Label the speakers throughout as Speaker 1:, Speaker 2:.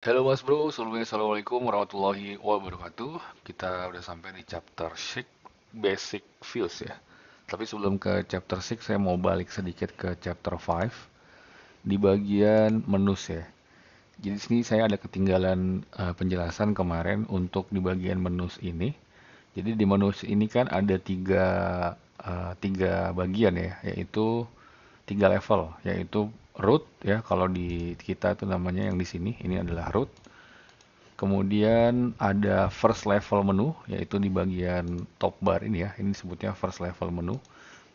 Speaker 1: Halo Mas Bro, sebelumnya Assalamualaikum warahmatullahi wabarakatuh. Kita udah sampai di chapter 6 Basic Views ya. Tapi sebelum ke chapter 6 saya mau balik sedikit ke chapter 5 di bagian menus ya. Jadi di sini saya ada ketinggalan penjelasan kemarin untuk di bagian menus ini. Jadi di menus ini kan ada tiga bagian ya, yaitu tiga level, yaitu root ya. Kalau di kita itu namanya yang di sini, ini adalah root. Kemudian ada first level menu, yaitu di bagian top bar ini ya. Ini disebutnya first level menu.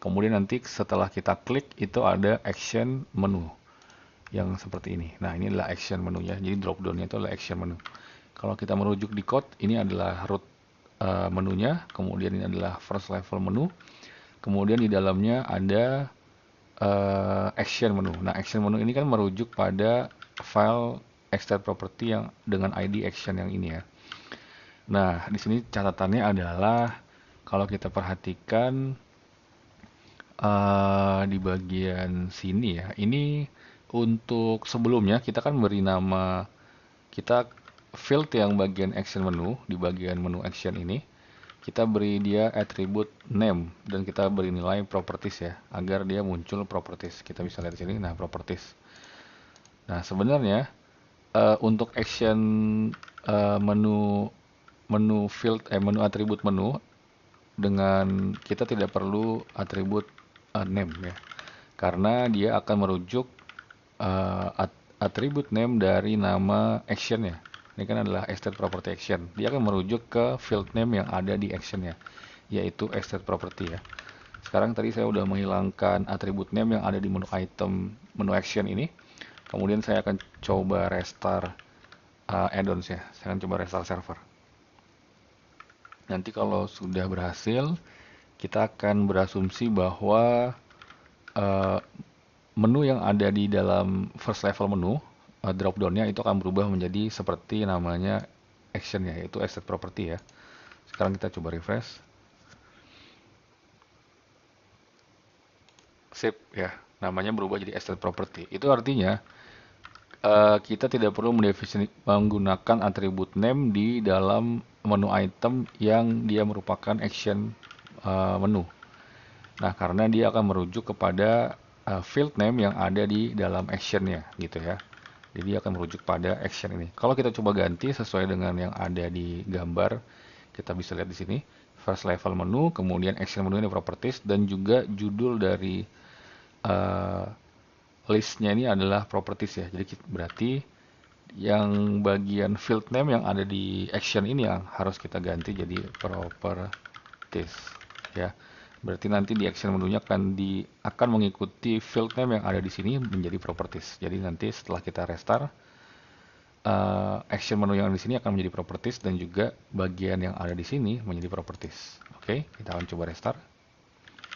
Speaker 1: Kemudian nanti setelah kita klik itu ada action menu yang seperti ini. Nah, ini adalah action menunya. Jadi drop down-nya itu adalah action menu. Kalau kita merujuk di code, ini adalah root menunya. Kemudian ini adalah first level menu. Kemudian di dalamnya ada action menu. Nah, action menu ini kan merujuk pada file external property yang dengan ID action yang ini ya. Nah, di sini catatannya adalah kalau kita perhatikan di bagian sini ya, ini untuk sebelumnya kita kan beri nama kita field yang bagian action menu di bagian menu action ini kita beri dia attribute name dan kita beri nilai properties ya agar dia muncul properties. Kita bisa lihat di sini. Nah, properties. Nah, sebenarnya untuk action menu menu atribut menu dengan kita tidak perlu atribut name ya, karena dia akan merujuk atribut name dari nama action ya. Ini kan adalah extended property action. Dia akan merujuk ke field name yang ada di action ya, yaitu extended property ya. Sekarang tadi saya sudah menghilangkan atribut name yang ada di menu item menu action ini. Kemudian saya akan coba restart add-ons ya. Saya akan coba restart server. Nanti kalau sudah berhasil, kita akan berasumsi bahwa eh, menu yang ada di dalam first level menu, drop down-nya itu akan berubah menjadi seperti namanya action ya, yaitu asset property ya. Sekarang kita coba refresh. Sip ya, namanya berubah jadi asset property. Itu artinya kita tidak perlu menggunakan atribut name di dalam menu item yang dia merupakan action menu. Nah, karena dia akan merujuk kepada field name yang ada di dalam actionnya gitu ya. Jadi akan merujuk pada action ini. Kalau kita coba ganti sesuai dengan yang ada di gambar, kita bisa lihat di sini. First level menu, kemudian action menu ini properties, dan juga judul dari uh, listnya ini adalah properties ya. Jadi berarti yang bagian field name yang ada di action ini yang harus kita ganti jadi properties ya. Berarti nanti di action menunya akan mengikuti field name yang ada di sini menjadi properties. Jadi nanti setelah kita restart, action menu yang di sini akan menjadi properties dan juga bagian yang ada di sini menjadi properties. Oke, kita akan coba restart.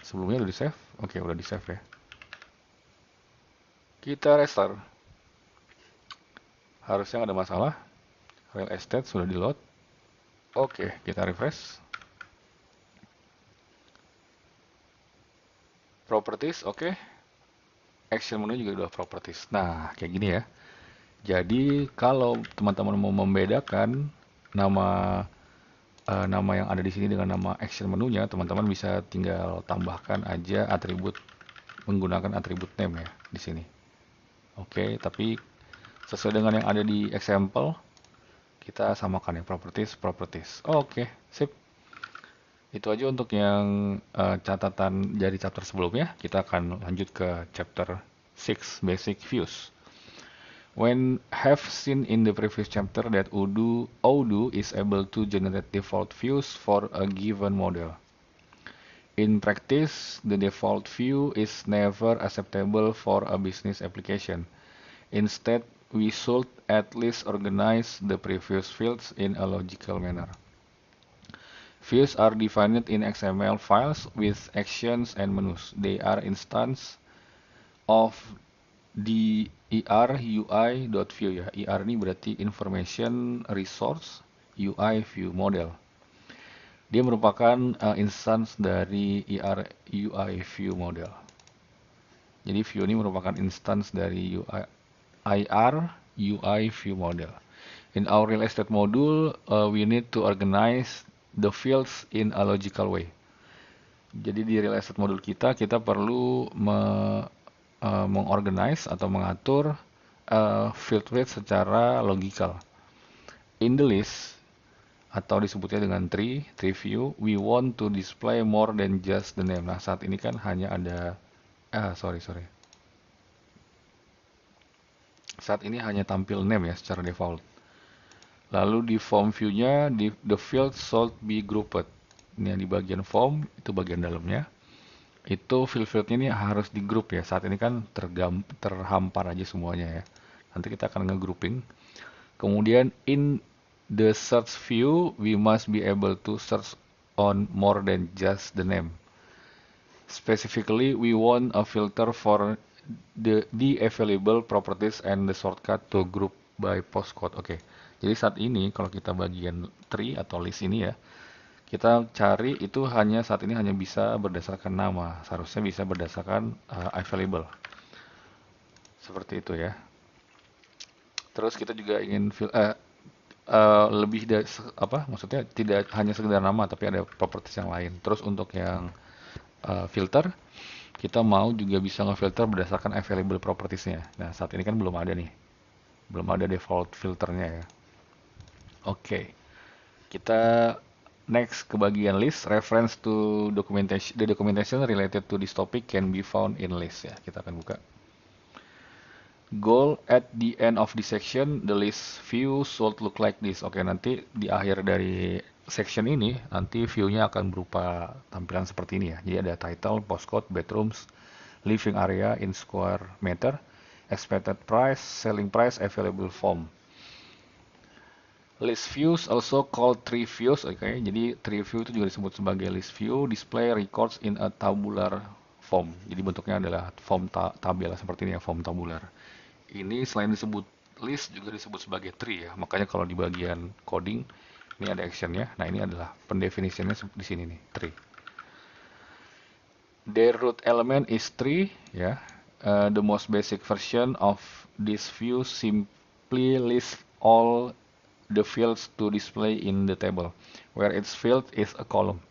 Speaker 1: Sebelumnya udah di save? Oke, udah di save ya. Kita restart. Harusnya nggak ada masalah. Real estate sudah di load. Oke, kita refresh. Properties, oke. Action menu juga udah properties. Nah, kayak gini ya. Jadi kalau teman-teman mau membedakan nama nama yang ada di sini dengan nama action menunya, teman-teman bisa tinggal tambahkan aja atribut menggunakan atribut name ya di sini. Oke, tapi sesuai dengan yang ada di example, kita samakan ya properties properties. Oke, sip. Itu aja untuk yang catatan dari chapter sebelumnya. Kita akan lanjut ke chapter 6 basic views. When have seen in the previous chapter that Odoo is able to generate default views for a given model. In practice, the default view is never acceptable for a business application. Instead, we should at least organize the previous fields in a logical manner. Views are defined in XML files with actions and menus. They are instances of the UI.view ya. ER ini berarti Information Resource UI View Model. Dia merupakan instance dari UI View Model. Jadi view ini merupakan instance dari IR UI View Model. In our real estate module, we need to organize the fields in a logical way. Jadi di real estate modul kita perlu mengorganize atau mengatur field secara logikal. In the list, atau disebutnya dengan tree view, we want to display more than just the name. Nah, saat ini kan hanya ada, sorry. Saat ini hanya tampil name ya secara default. Lalu di form view-nya, the field should be grouped. Ini yang di bagian form, itu bagian dalamnya. Itu field-fieldnya ini harus di group ya. Saat ini kan terhampar aja semuanya ya. Nanti kita akan nge-grouping. Kemudian in the search view, we must be able to search on more than just the name. Specifically, we want a filter for the available properties and the shortcut to group by postcode. Oke. Jadi saat ini kalau kita bagian tree atau list ini ya, kita cari itu saat ini hanya bisa berdasarkan nama. Seharusnya bisa berdasarkan available. Seperti itu ya. Terus kita juga ingin lebih dari maksudnya tidak hanya sekedar nama tapi ada properties yang lain. Terus untuk yang filter, kita mau juga bisa ngefilter berdasarkan available propertiesnya. Nah, saat ini kan belum ada nih. Belum ada default filternya ya. Oke. Kita next ke bagian list. Reference to documentation. The documentation related to this topic can be found in list ya. Kita akan buka. Goal at the end of the section, the list view should look like this. Oke, nanti di akhir dari section ini, nanti view-nya akan berupa tampilan seperti ini ya. Jadi ada title, postcode, bedrooms, living area in square meter, expected price, selling price, available form. List views also called tree views. Oke, jadi tree view itu juga disebut sebagai list view, display records in a tabular form. Jadi bentuknya adalah form tabel seperti ini ya, form tabular. Ini selain disebut list juga disebut sebagai tree ya. Makanya kalau di bagian coding ini ada actionnya. Nah, ini adalah pendefinisiannya di sini nih, tree. Their root element is tree ya. The most basic version of this view simply lists all the fields to display in the table, where its field is a column.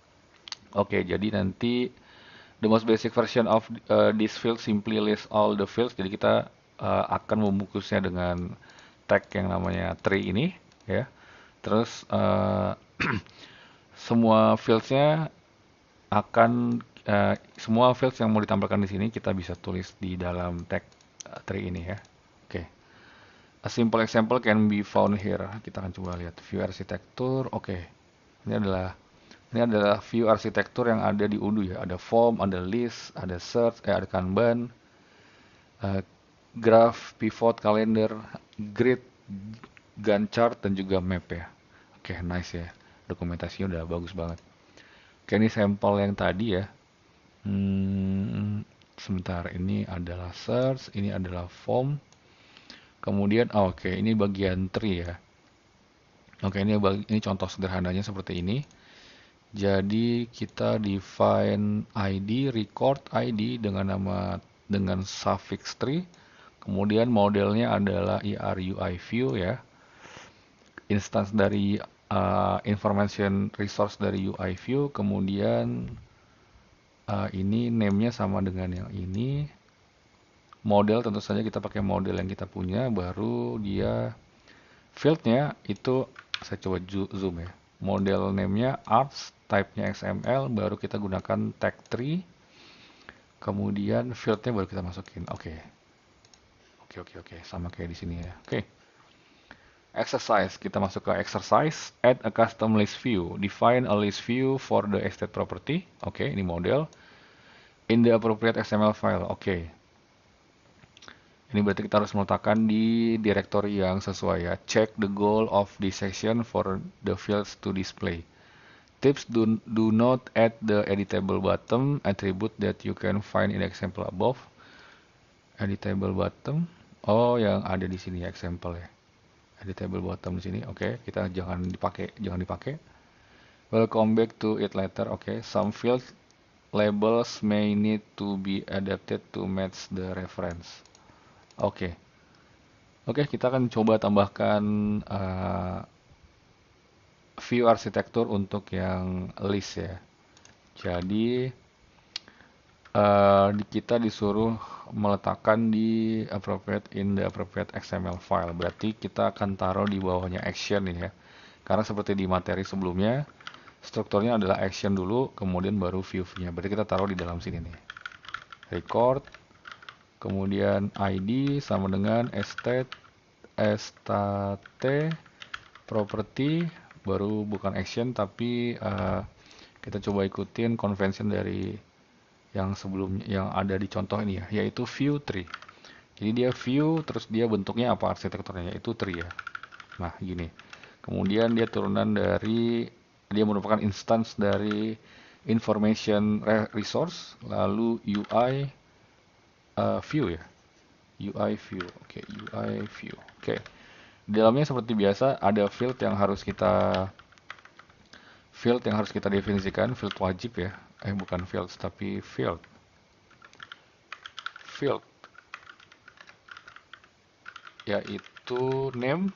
Speaker 1: Oke, jadi nanti the most basic version of this field simply lists all the fields. Jadi kita akan membungkusnya dengan tag yang namanya tree ini ya. Terus semua fields-nya akan semua fields yang mau ditampilkan di sini kita bisa tulis di dalam tag tree ini ya. Oke. A simple example can be found here. Kita akan coba lihat view arsitektur. Oke. Ini adalah view arsitektur yang ada di Odoo ya. Ada form, ada list, ada search, ada Kanban, graph, pivot, kalender, grid, Gantt chart, dan juga map ya. Oke, nice ya. Dokumentasinya udah bagus banget. Oke, ini sampel yang tadi ya. Sebentar, ini adalah search, ini adalah form. Kemudian, oke, ini bagian tree ya. Oke, ini contoh sederhananya seperti ini. Jadi kita define ID, record ID dengan suffix tree. Kemudian modelnya adalah ERUI view ya. Instance dari information resource dari UI view. Kemudian ini name-nya sama dengan yang ini. Model tentu saja kita pakai model yang kita punya. Baru dia field-nya itu saya coba zoom ya. Model name-nya arts, type-nya XML. Baru kita gunakan tag tree. Kemudian field-nya baru kita masukin. Oke, sama kayak di sini ya. Oke. Exercise, kita masuk ke exercise. Add a custom list view. Define a list view for the estate property. Oke, ini model. In the appropriate XML file. Oke. Ini berarti kita harus meletakkan di directory yang sesuai ya. Check the goal of this section for the fields to display. Tips, do not add the editable button attribute that you can find in example above. Editable button. Oh, yang ada di sini ya, example ya. Editable bottom di sini. Oke, kita jangan dipakai. Welcome back to it later. Oke, some field labels may need to be adapted to match the reference. Oke. Oke, kita akan coba tambahkan view arsitektur untuk yang list ya. Jadi kita disuruh meletakkan di appropriate in the appropriate XML file. Berarti kita akan taruh di bawahnya action ini ya. Karena seperti di materi sebelumnya, strukturnya adalah action dulu, kemudian baru view-nya. Berarti kita taruh di dalam sini nih. Record, kemudian ID sama dengan state, property, baru bukan action, tapi kita coba ikutin convention dari yang sebelumnya yang ada di contoh ini ya, yaitu view tree. Jadi dia view, terus dia bentuknya apa arsitekturnya, yaitu tree ya. Nah, gini. Kemudian dia turunan dari, dia merupakan instance dari information resource, lalu UI view ya. UI view. Oke, UI view. Oke. Di dalamnya seperti biasa ada field yang harus kita definisikan, field wajib ya. Bukan fields tapi field. Field yaitu name,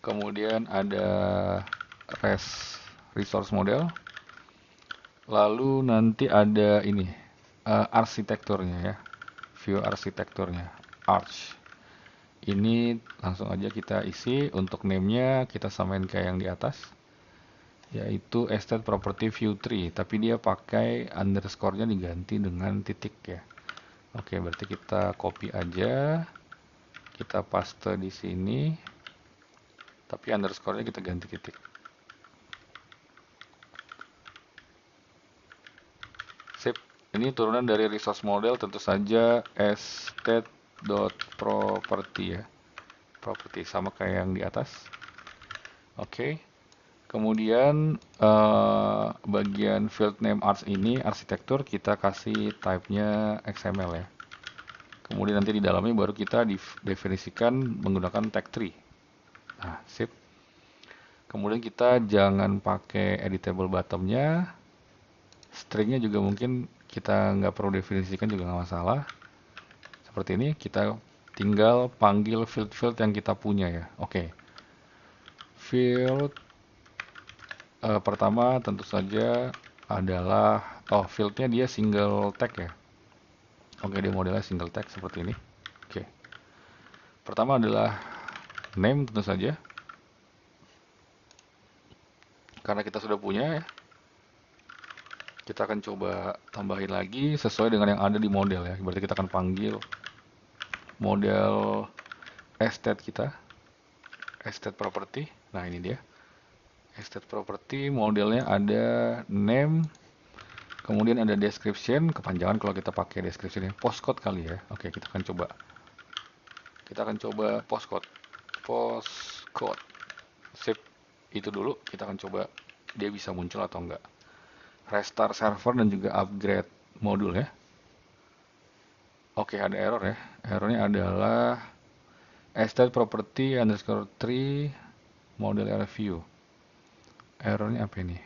Speaker 1: kemudian ada resource model, lalu nanti ada ini arsitekturnya ya, view arsitekturnya, arch. Ini langsung aja kita isi. Untuk name-nya kita samain kayak yang di atas, yaitu estate property view tree, tapi dia pakai underscore-nya diganti dengan titik ya. Oke, berarti kita copy aja, kita paste di sini, tapi underscore-nya kita ganti titik. Sip. Ini turunan dari resource model, tentu saja estate.property ya. Property sama kayak yang di atas. Oke. Kemudian bagian field name arts ini arsitektur kita kasih type-nya XML ya. Kemudian nanti di dalamnya baru kita definisikan menggunakan tag tree. Nah, sip. Kemudian kita jangan pakai editable bottom-nya. Stringnya juga mungkin kita nggak perlu definisikan juga nggak masalah. Seperti ini, kita tinggal panggil field-field yang kita punya ya. Oke. Field pertama tentu saja adalah, fieldnya dia single tag ya. Oke, dia modelnya single tag seperti ini. Oke. Pertama adalah name tentu saja. Karena kita sudah punya ya. Kita akan coba tambahin lagi sesuai dengan yang ada di model ya. Berarti kita akan panggil model estate kita. Estate property. Nah, ini dia. Estate property modelnya ada name, kemudian ada description, kepanjangan kalau kita pakai description ya. Postcode kali ya. Oke, kita akan coba. Kita akan coba postcode. Postcode. Sip. Itu dulu. Kita akan coba dia bisa muncul atau enggak. Restart server dan juga upgrade modul ya. Oke, ada error ya. Errornya adalah estate property underscore tree model area view. Errornya apa ini?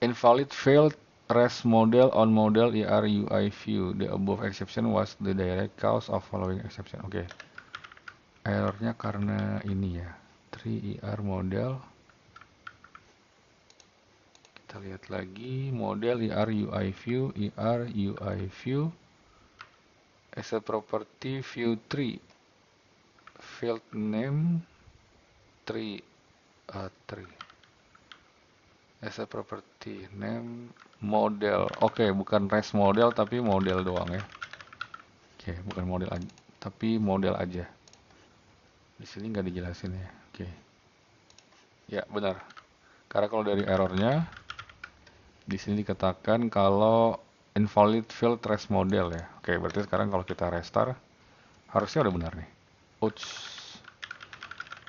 Speaker 1: Invalid failed rest model on model UI view. The above exception was the direct cause of following exception. Oke. Errornya karena ini ya. Tree model. Kita lihat lagi model UI view, UI view. Asset property view tree. Field name tree. Asset property name model. Oke, bukan rest model tapi model doang ya. Oke, bukan model aja, tapi model aja. Di sini nggak dijelasin ya. Oke. Ya, benar. Karena kalau dari errornya di sini dikatakan kalau invalid field rest model ya. Oke, berarti sekarang kalau kita restart harusnya udah benar nih. Ouch.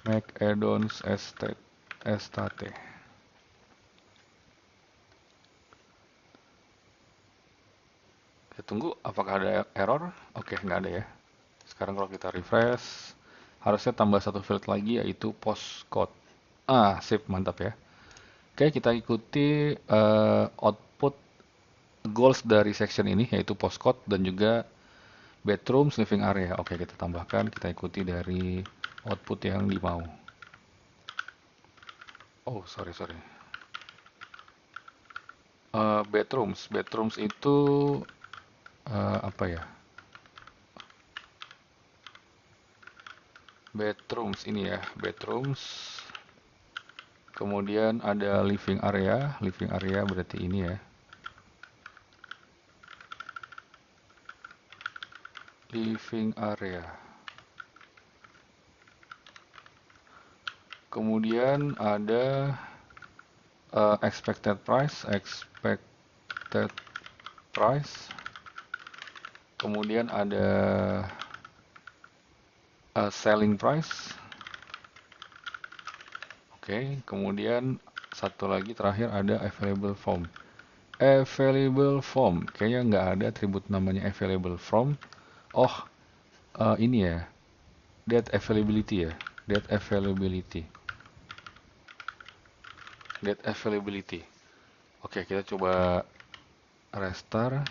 Speaker 1: Make add-ons estate. Kita tunggu apakah ada error. Oke, nggak ada ya. Sekarang kalau kita refresh harusnya tambah satu field lagi yaitu postcode. Sip, mantap ya. Oke, kita ikuti output goals dari section ini yaitu postcode dan juga bedrooms, living area. Oke, kita tambahkan, kita ikuti dari output yang dimau. Oh, sorry. Bedrooms itu apa ya? Bedrooms ini ya, bedrooms. Kemudian ada living area berarti ini ya. Living area. Kemudian ada expected price. Kemudian ada selling price. Oke, kemudian satu lagi terakhir ada available from. Kayaknya nggak ada atribut namanya available from. Oh, ini ya, date availability ya, date availability. Oke, kita coba restart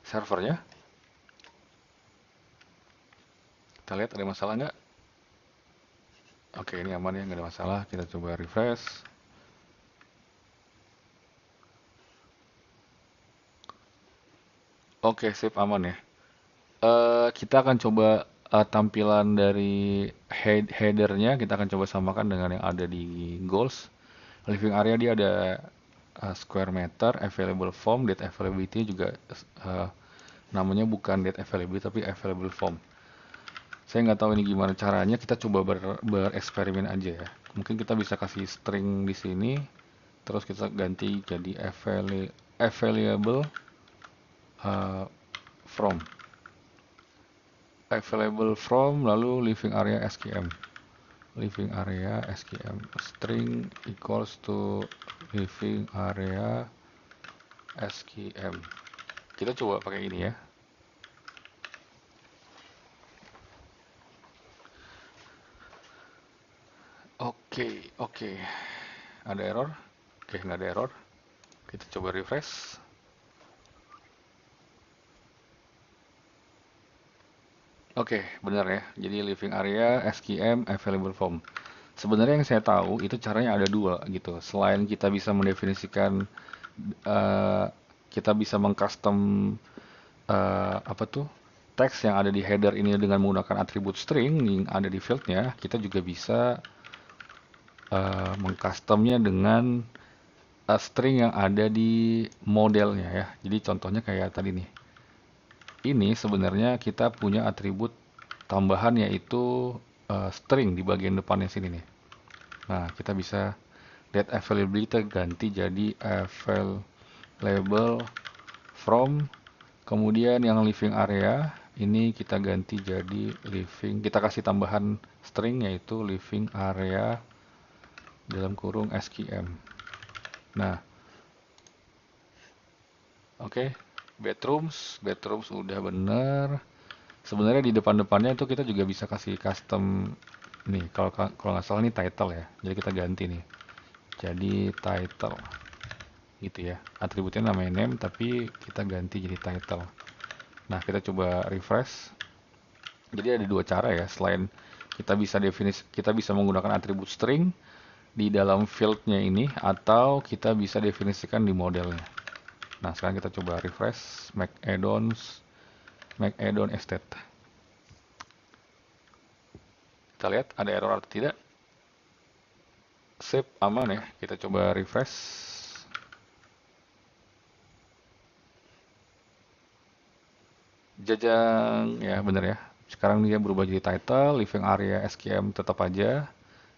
Speaker 1: servernya. Kita lihat ada masalah nggak? Oke, ini aman ya, nggak ada masalah. Kita coba refresh. Oke, sip, aman ya. Kita akan coba tampilan dari headernya, kita akan coba samakan dengan yang ada di goals. Living area dia ada square meter, available form, date availability juga namanya bukan date availability tapi available form. Saya nggak tahu ini gimana caranya, kita coba bereksperimen aja ya. Mungkin kita bisa kasih string di sini, terus kita ganti jadi available from. Available from, lalu living area SQM. Living area SQM string equals to living area SQM. Kita coba pakai ini ya. Oke. Ada error? Oke, nggak ada error. Kita coba refresh. Oke, benar ya. Jadi living area SQM available form. Sebenarnya yang saya tahu itu caranya ada dua gitu. Selain kita bisa mendefinisikan, eh, kita bisa mengcustom apa tuh teks yang ada di header ini dengan menggunakan atribut string yang ada di fieldnya. Kita juga bisa mengcustomnya dengan string yang ada di modelnya ya. Jadi contohnya kayak tadi nih. Ini sebenarnya kita punya atribut tambahan yaitu string di bagian depannya sini nih. Nah, kita bisa date availability ganti jadi available from. Kemudian yang living area ini kita ganti jadi living. Kita kasih tambahan string yaitu living area dalam kurung SQM. Nah, oke. Bedrooms udah bener. Sebenarnya di depan-depannya itu kita juga bisa kasih custom nih. Kalau nggak salah ini title ya. Jadi kita ganti nih. Jadi title gitu ya. Atributnya namanya name tapi kita ganti jadi title. Nah, kita coba refresh. Jadi ada dua cara ya. Selain kita bisa menggunakan atribut string di dalam fieldnya ini atau kita bisa definisikan di modelnya. Nah, sekarang kita coba refresh make add-on estate. Kita lihat ada error atau tidak. Save, aman ya. Kita coba refresh. Jajang, ya bener ya. Sekarang dia berubah jadi title, living area SQM tetap aja,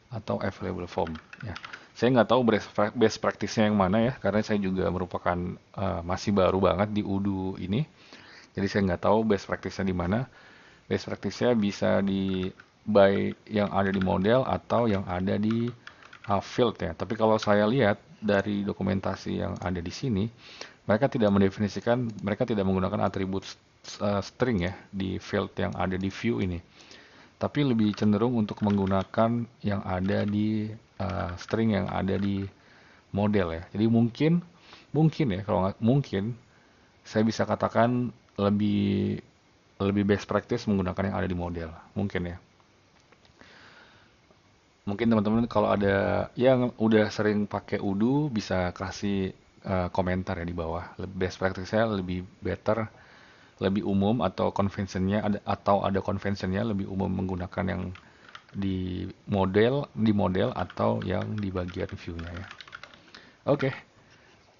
Speaker 1: atau available form. Ya. Saya nggak tahu best practice-nya yang mana ya, karena saya juga merupakan masih baru banget di Udo ini. Jadi saya nggak tahu best practice-nya di mana. Best practice-nya bisa di by yang ada di model atau yang ada di field ya. Tapi kalau saya lihat dari dokumentasi yang ada di sini, mereka tidak menggunakan atribut string ya di field yang ada di view ini. Tapi lebih cenderung untuk menggunakan yang ada di string yang ada di model ya. Jadi mungkin ya kalau nggak mungkin saya bisa katakan lebih lebih best practice menggunakan yang ada di model, mungkin ya. Mungkin teman-teman kalau ada yang udah sering pakai Udo bisa kasih komentar ya di bawah. Best practice-nya lebih better, lebih umum atau convention-nya ada convention-nya lebih umum menggunakan yang di model atau yang di bagian view-nya ya. Oke,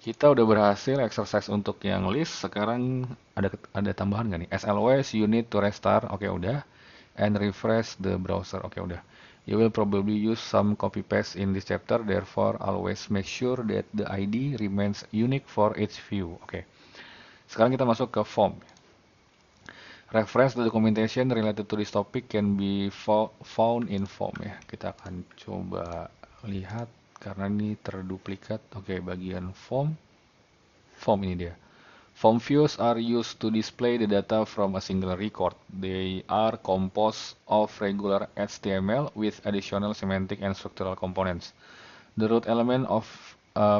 Speaker 1: kita udah berhasil exercise untuk yang list. Sekarang ada tambahan nggak nih? As always, you need to restart. Oke, udah. And refresh the browser. Oke, udah. You will probably use some copy paste in this chapter. Therefore, always make sure that the ID remains unique for each view. Oke. Sekarang kita masuk ke form. Reference the documentation related to this topic can be found in form ya. Kita akan coba lihat karena ini terduplikat. Oke, bagian form. Form ini dia. Form views are used to display the data from a single record. They are composed of regular HTML with additional semantic and structural components. The root element of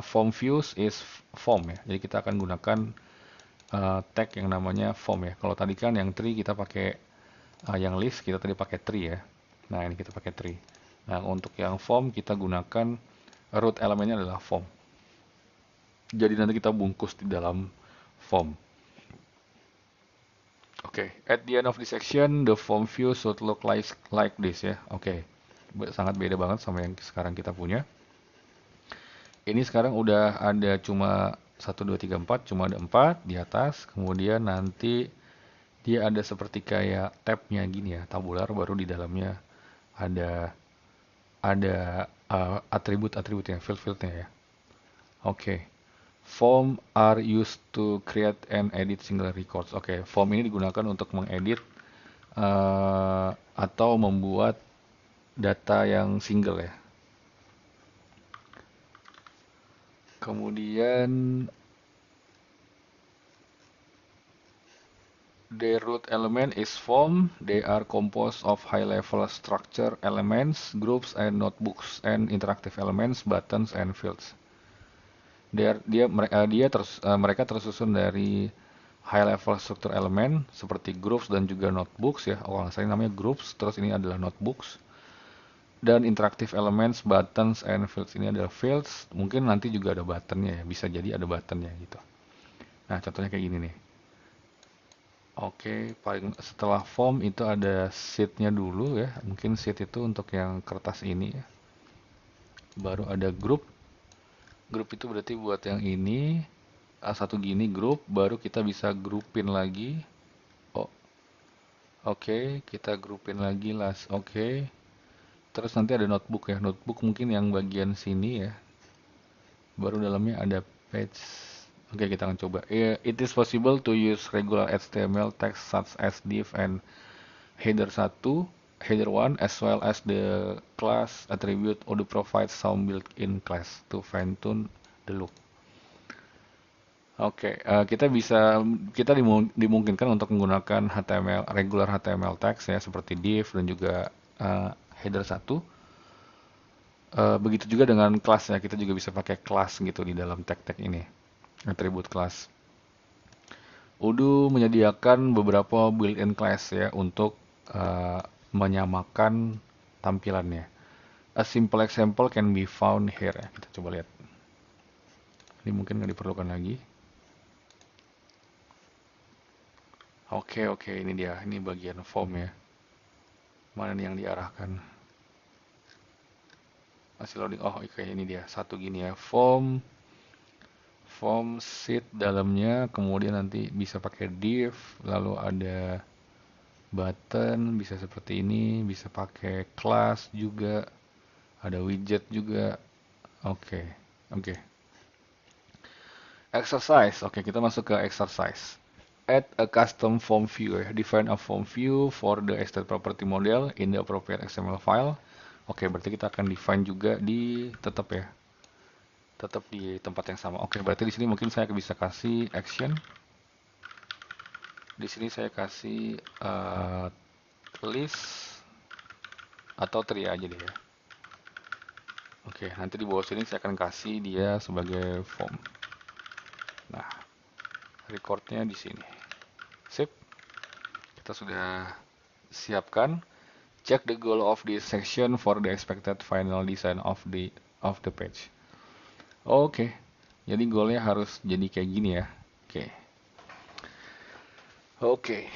Speaker 1: form views is form ya. Jadi kita akan gunakan tag yang namanya form ya. Kalau tadi kan yang tree kita pakai yang list kita tadi pakai tree ya. Nah, ini kita pakai tree. Nah, untuk yang form kita gunakan root elemennya adalah form. Jadi nanti kita bungkus di dalam form. Oke, at the end of this section the form view should look like this ya. Oke. Sangat beda banget sama yang sekarang kita punya. Ini sekarang udah ada cuma 1, 2, 3, 4, cuma ada 4 di atas. Kemudian nanti dia ada seperti kayak tabnya gini ya, tabular, baru di dalamnya ada atribut-atributnya, field-fieldnya ya. Oke. Form are used to create and edit single records. Oke, form ini digunakan untuk mengedit atau membuat data yang single ya. Kemudian their root element is form. They are composed of high-level structure elements, groups, and notebooks, and interactive elements, buttons, and fields. Mereka tersusun dari high-level structure element seperti groups dan juga notebooks ya. Oh, saya namanya groups, terus ini adalah notebooks. Dan interactive elements, buttons, and fields ini adalah fields. Mungkin nanti juga ada buttonnya ya, bisa jadi ada buttonnya gitu. Nah, contohnya kayak gini nih. Oke, paling setelah form itu ada sheet-nya dulu ya. Mungkin sheet itu untuk yang kertas ini ya. Baru ada group. Group itu berarti buat yang ini. Satu gini group, baru kita bisa groupin lagi. Oh, oke, kita groupin lagi last. Oke. Terus nanti ada notebook ya. Notebook mungkin yang bagian sini ya. Baru dalamnya ada page. Oke, kita akan coba. It is possible to use regular HTML text such as div and header 1, header 1, as well as the class attribute or provide some built-in class to fine-tune the look. Oke, kita dimungkinkan untuk menggunakan regular HTML text ya, seperti div dan juga header 1. Begitu juga dengan kelas ya, kita juga bisa pakai kelas gitu di dalam tag-tag ini. Atribut kelas. Odoo menyediakan beberapa built-in class ya untuk menyamakan tampilannya. A simple example can be found here ya. Kita coba lihat. Ini mungkin nggak diperlukan lagi. Oke, ini dia. Ini bagian form ya. Mana nih yang diarahkan? Masih loading. Oh, oke, ini dia. Satu gini ya. Form sheet dalamnya, kemudian nanti bisa pakai div, lalu ada button, bisa seperti ini, bisa pakai class juga, ada widget juga. Oke. Exercise. Oke, kita masuk ke exercise. Add a custom form view. Define a form view for the estate property model in the appropriate XML file. Oke, berarti kita akan define juga tetap di tempat yang sama. Oke, berarti di sini mungkin saya bisa kasih action. Di sini saya kasih list atau tree aja deh ya. Oke, nanti di bawah sini saya akan kasih dia sebagai form. Nah, recordnya di sini. Sip, kita sudah siapkan. Check the goal of this section for the expected final design of the page. Oke, jadi goalnya harus jadi kayak gini ya. Oke,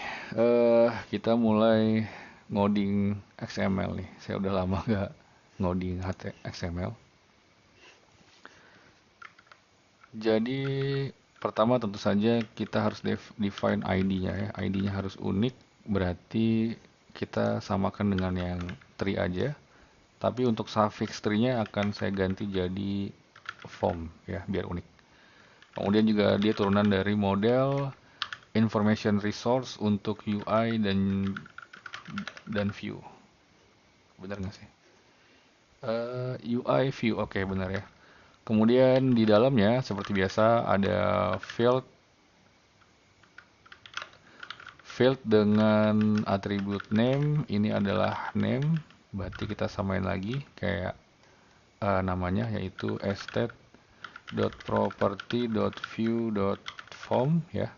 Speaker 1: kita mulai ngoding XML nih. Saya udah lama nggak ngoding XML. Jadi pertama tentu saja kita harus define ID-nya ya. ID-nya harus unik, berarti kita samakan dengan yang tree aja. Tapi untuk suffix tree-nya akan saya ganti jadi form ya, biar unik. Kemudian juga dia turunan dari model information resource untuk UI dan view. Benar nggak sih? UI view, oke benar ya. Kemudian di dalamnya seperti biasa ada field dengan atribut name. Ini adalah name, berarti kita samain lagi kayak namanya, yaitu estate.property.view.form ya.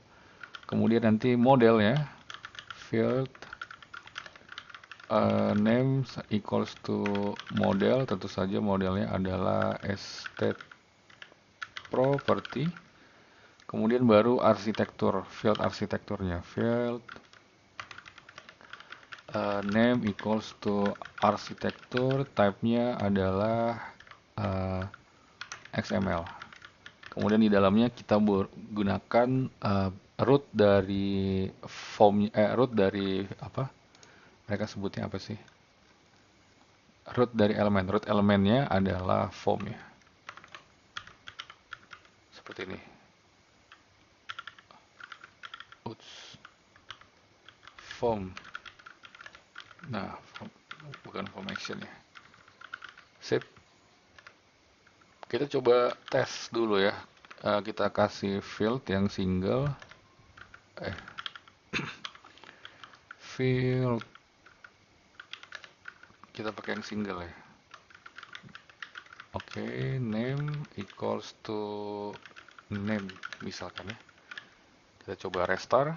Speaker 1: Kemudian nanti modelnya field name equals to model, tentu saja modelnya adalah estate property. Kemudian baru arsitektur, field arsitekturnya, field name equals to arsitektur, type-nya adalah XML. Kemudian di dalamnya kita gunakan root dari form, root dari apa? Mereka sebutnya apa sih? Root dari elemen. Root elemennya adalah form ya. Seperti ini. Form. Nah, bukan form action ya. Sip. Kita coba tes dulu ya. Kita kasih field yang single. Field. Kita pakai yang single ya. Oke, name equals to name misalkan ya. Kita coba restart.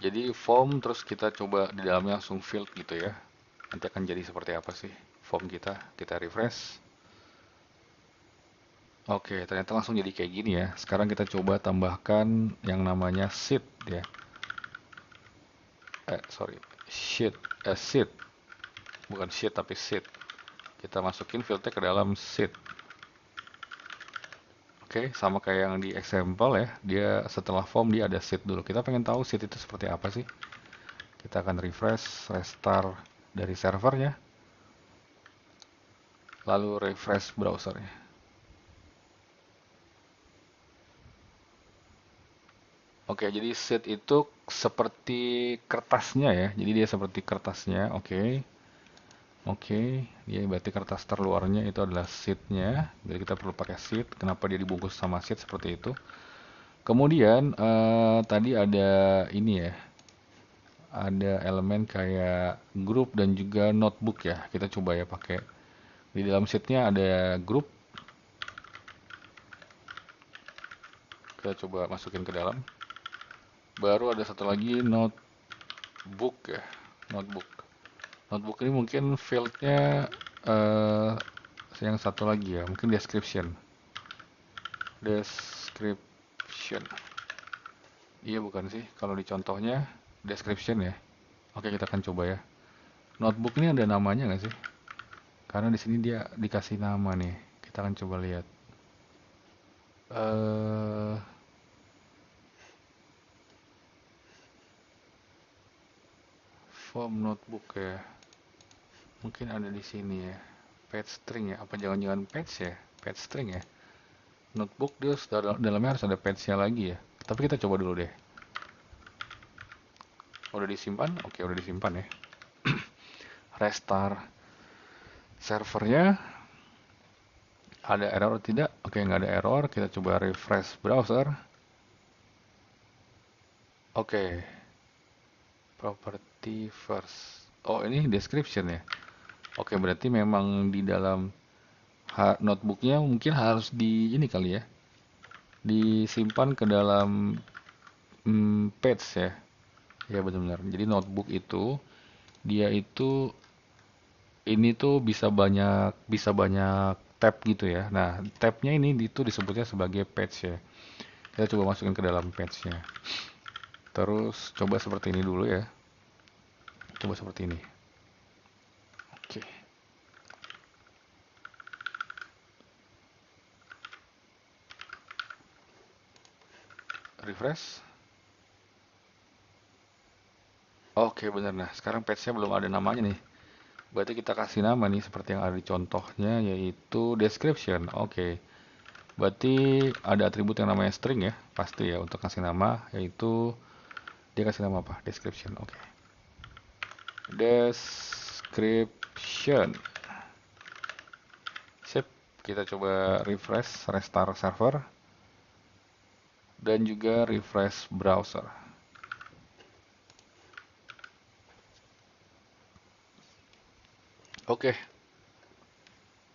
Speaker 1: Jadi form, terus kita coba di dalamnya langsung field gitu ya. Nanti akan jadi seperti apa sih form kita. Kita refresh. Oke, ternyata langsung jadi kayak gini ya. Sekarang kita coba tambahkan yang namanya sheet ya. Sheet. Bukan sheet tapi sheet. Kita masukin fieldnya ke dalam sheet. Oke, sama kayak yang di example ya. Dia setelah form dia ada sheet dulu. Kita pengen tahu sheet itu seperti apa sih. Kita akan refresh, restart dari servernya. Lalu refresh browsernya. Oke, jadi sheet itu seperti kertasnya ya. Jadi dia seperti kertasnya. Oke, dia berarti kertas terluarnya itu adalah sheet-nya. Jadi kita perlu pakai sheet. Kenapa dia dibungkus sama sheet seperti itu? Kemudian tadi ada ini ya. Ada elemen kayak group dan juga notebook ya. Kita coba ya pakai. Di dalam sheet-nya ada group. Kita coba masukin ke dalam. Baru ada satu lagi notebook ya. Notebook ini mungkin fieldnya yang satu lagi ya, mungkin description. Iya bukan sih, kalau di contohnya description ya. Oke, kita akan coba ya. Notebook ini ada namanya nggak sih? Karena di sini dia dikasih nama nih. Kita akan coba lihat. Form notebook ya. Mungkin ada di sini ya. Page string ya. Apa jangan-jangan page ya? Page string ya. Notebook dia dalamnya harus ada page-nya lagi ya. Tapi kita coba dulu deh. Udah disimpan? Oke, udah disimpan ya. Restart servernya. Ada error atau tidak? Oke, nggak ada error. Kita coba refresh browser. Oke. Property first. Oh, ini description ya. Oke, berarti memang di dalam notebooknya mungkin harus di ini kali ya. disimpan ke dalam page ya. Ya benar-benar. Jadi notebook itu dia itu ini tuh bisa banyak tab gitu ya. Nah, tabnya ini itu disebutnya sebagai page ya. Kita coba masukin ke dalam page-nya. Terus coba seperti ini dulu ya. Coba seperti ini. Oke. Refresh. Oke, bener. Nah, sekarang page-nya belum ada namanya nih. Berarti kita kasih nama nih seperti yang ada di contohnya, yaitu description. Oke. Berarti ada atribut yang namanya string ya. Pasti ya untuk kasih nama, yaitu dia kasih nama apa? Description. Oke. Description. Sip. Kita coba refresh, restart server, dan juga refresh browser. Oke,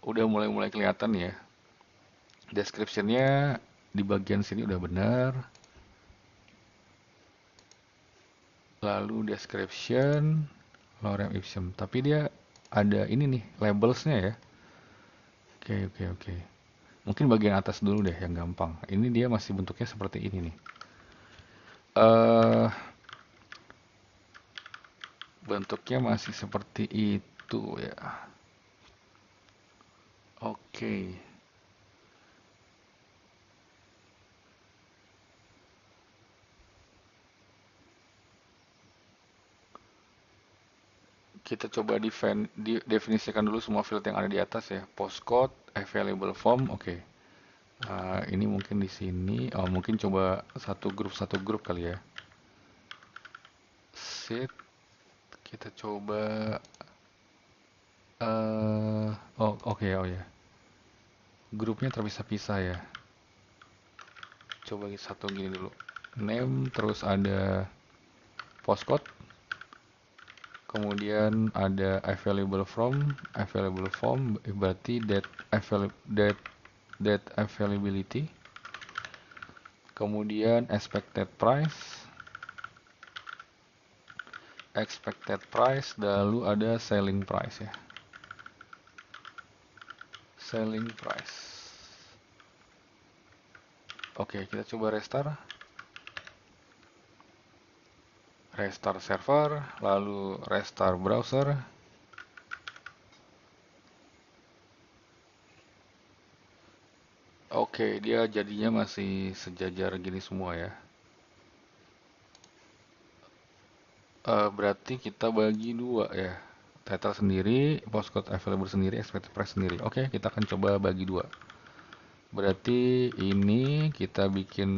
Speaker 1: udah mulai kelihatan ya. Description-nya di bagian sini udah benar. Lalu description, lorem ipsum. Tapi dia ada ini nih, labelsnya ya. Oke. Mungkin bagian atas dulu deh yang gampang. Ini dia masih bentuknya seperti ini nih. Bentuknya masih seperti itu ya. Oke. Kita coba definisikan dulu semua field yang ada di atas ya. Postcode, available form, oke. Ini mungkin di sini. Oh, mungkin coba satu grup kali ya. Sheet. Kita coba. Oke, oh ya. Grupnya terpisah-pisah ya. Coba satu gini dulu. Name, terus ada postcode. Kemudian ada available form berarti date availability. Kemudian expected price, lalu ada selling price ya. Selling price. Oke, kita coba restart server, lalu restart browser. Oke, dia jadinya masih sejajar gini semua ya. Berarti kita bagi dua ya. Title sendiri, postcode available sendiri, expected price sendiri. Oke, kita akan coba bagi dua. Berarti ini kita bikin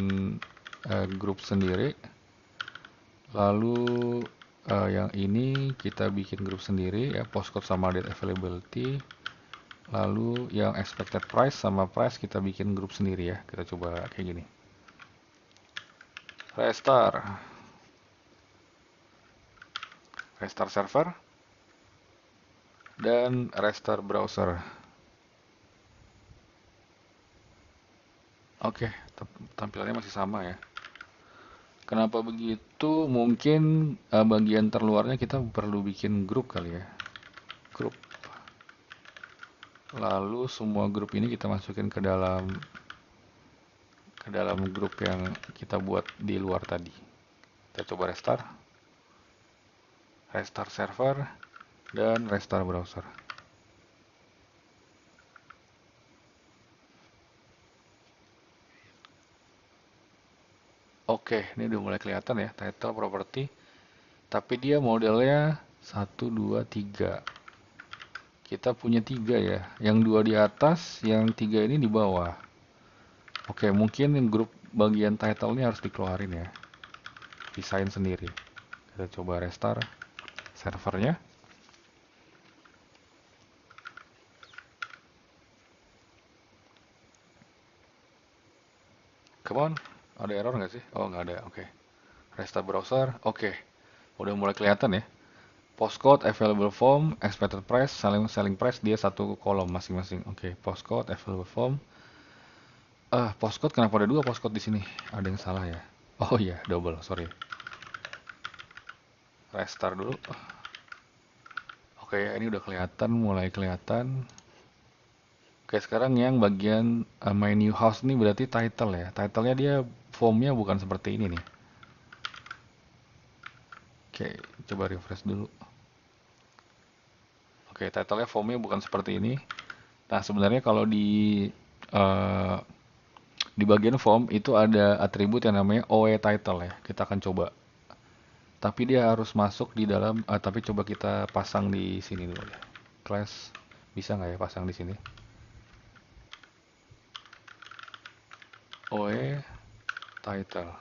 Speaker 1: grup sendiri. Lalu yang ini kita bikin grup sendiri ya, postcode sama date availability. Lalu yang expected price sama price kita bikin grup sendiri ya. Kita coba kayak gini. Restart server dan restart browser. Oke, tampilannya masih sama ya. Kenapa begitu? Mungkin bagian terluarnya kita perlu bikin grup kali ya. Grup. Lalu semua grup ini kita masukin ke dalam grup yang kita buat di luar tadi. Kita coba restart server, dan restart browser. Oke, ini udah mulai kelihatan ya, title property. Tapi dia modelnya 1, 2, 3. Kita punya 3 ya. Yang 2 di atas, yang 3 ini di bawah. Oke, mungkin grup bagian title ini harus dikeluarin ya. Pisahin sendiri. Kita coba restart servernya. Come on, ada error nggak sih? Oh, nggak ada, oke. Restart browser, oke. Udah mulai kelihatan ya. Postcode, available form, expected price, selling price, dia satu kolom masing-masing. Oke, postcode, available form. Postcode kenapa ada dua postcode di sini? Ada yang salah ya? Oh iya, double, sorry. Restart dulu. Oke, ini udah kelihatan, mulai kelihatan. Oke, sekarang yang bagian my new house ini berarti title ya. Titlenya dia formnya bukan seperti ini nih. Oke, coba refresh dulu. Oke, titlenya formnya bukan seperti ini. Nah, sebenarnya kalau eh, di bagian form itu ada atribut yang namanya OE title ya. Kita akan coba. Tapi dia harus masuk di dalam, tapi coba kita pasang di sini dulu ya. Class, bisa nggak ya pasang di sini? OE title.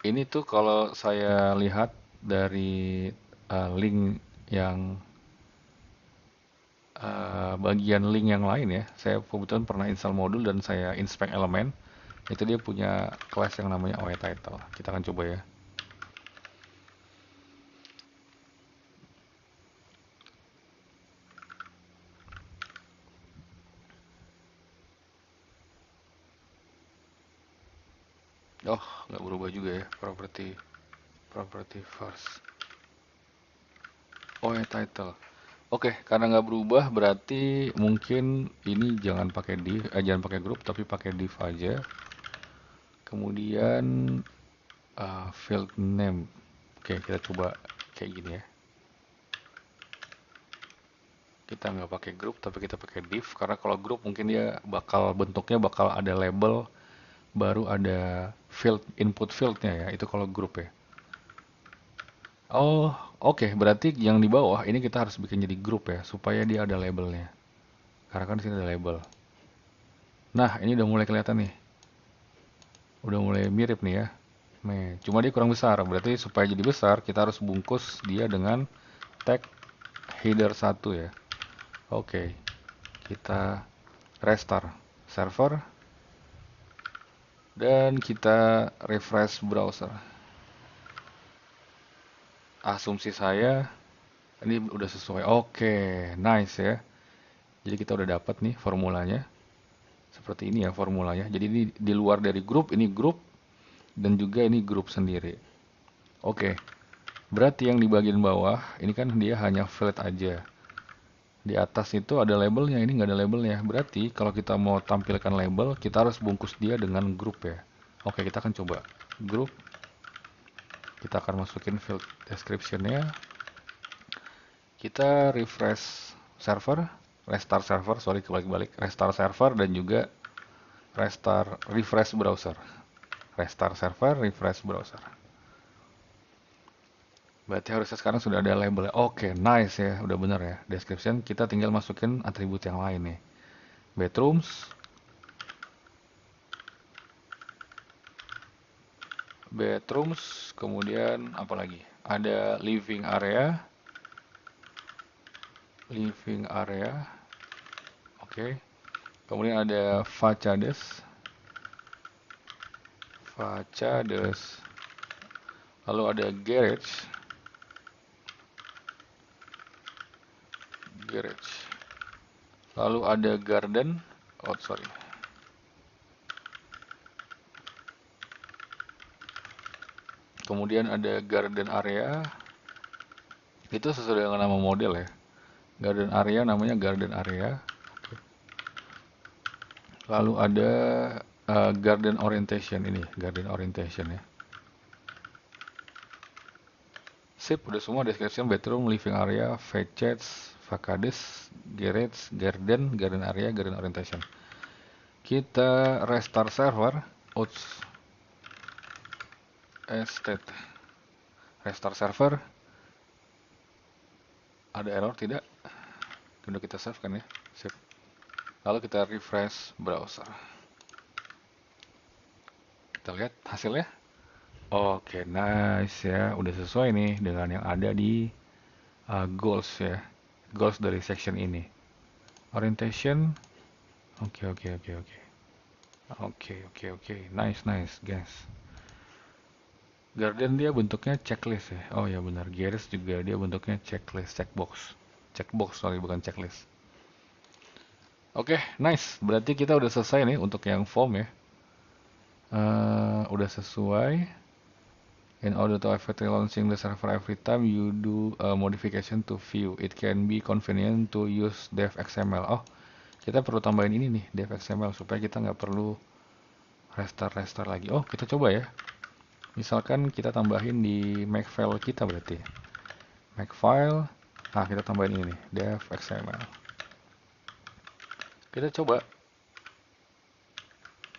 Speaker 1: Ini tuh kalau saya lihat dari link yang bagian link yang lain ya, saya kebetulan pernah install modul dan saya inspect elemen, itu dia punya class yang namanya OE title. Kita akan coba ya. Oh, nggak berubah juga ya, property first. OE title. Oke, karena nggak berubah berarti mungkin ini jangan pakai div, jangan pakai group tapi pakai div aja. Kemudian field name. Oke, kita coba kayak gini ya. Kita nggak pakai group tapi kita pakai div karena kalau group mungkin dia bentuknya bakal ada label baru ada field input fieldnya ya. Itu kalau group ya. Oh, oke, berarti yang di bawah ini kita harus bikin jadi grup ya supaya dia ada labelnya. Karena kan di sini ada label. Nah, ini udah mulai kelihatan nih. Udah mulai mirip nih ya. Cuma dia kurang besar. Berarti supaya jadi besar, kita harus bungkus dia dengan tag header 1 ya. Oke, kita restart server dan kita refresh browser. Asumsi saya ini udah sesuai. Oke, nice ya. Jadi kita udah dapat nih formulanya. Seperti ini ya formulanya. Jadi ini di luar dari grup, ini grup dan juga ini grup sendiri. Oke. Berarti yang di bagian bawah ini kan dia hanya flat aja. Di atas itu ada labelnya, ini nggak ada labelnya. Berarti kalau kita mau tampilkan label, kita harus bungkus dia dengan grup ya. Oke, kita akan coba grup. Kita akan masukin field description-nya. Kita refresh server, restart server, sorry kebalik-balik, restart server dan juga refresh browser. Restart server, refresh browser. Berarti harusnya sekarang sudah ada labelnya. Oke, nice ya, udah bener ya. Description, kita tinggal masukin atribut yang lain nih. Bedrooms, kemudian apa lagi? Ada living area, oke. Kemudian ada facades, lalu ada garage, lalu ada garden, oh sorry, kemudian ada garden area, itu sesuai dengan nama model ya. Garden area namanya garden area. Lalu ada garden orientation ini, garden orientation ya. Sip, udah semua description, bedroom, living area, facades, facades, garage, garden area, garden orientation. Kita restart server. Ouch. State. Restart server. Ada error tidak? Udah kita save kan ya? Sip. Lalu kita refresh browser. Kita lihat hasilnya. Oke, nice ya. Udah sesuai nih dengan yang ada di goals ya. Goals dari section ini. Orientation. Oke, oke, oke, oke. Oke, oke, oke. Nice, nice, guys. Garden dia bentuknya checklist ya. Oh ya benar. Garage juga dia bentuknya checklist, checkbox. Checkbox, sorry bukan checklist. Oke, nice. Berarti kita udah selesai nih untuk yang form ya. Udah sesuai. In order to avoid relaunching the server every time you do a modification to view, it can be convenient to use dev XML. Oh, kita perlu tambahin ini nih, dev XML, supaya kita nggak perlu restart lagi. Oh, kita coba ya. Misalkan kita tambahin di makefile kita berarti. Makefile, nah kita tambahin ini nih, dev XML. Kita coba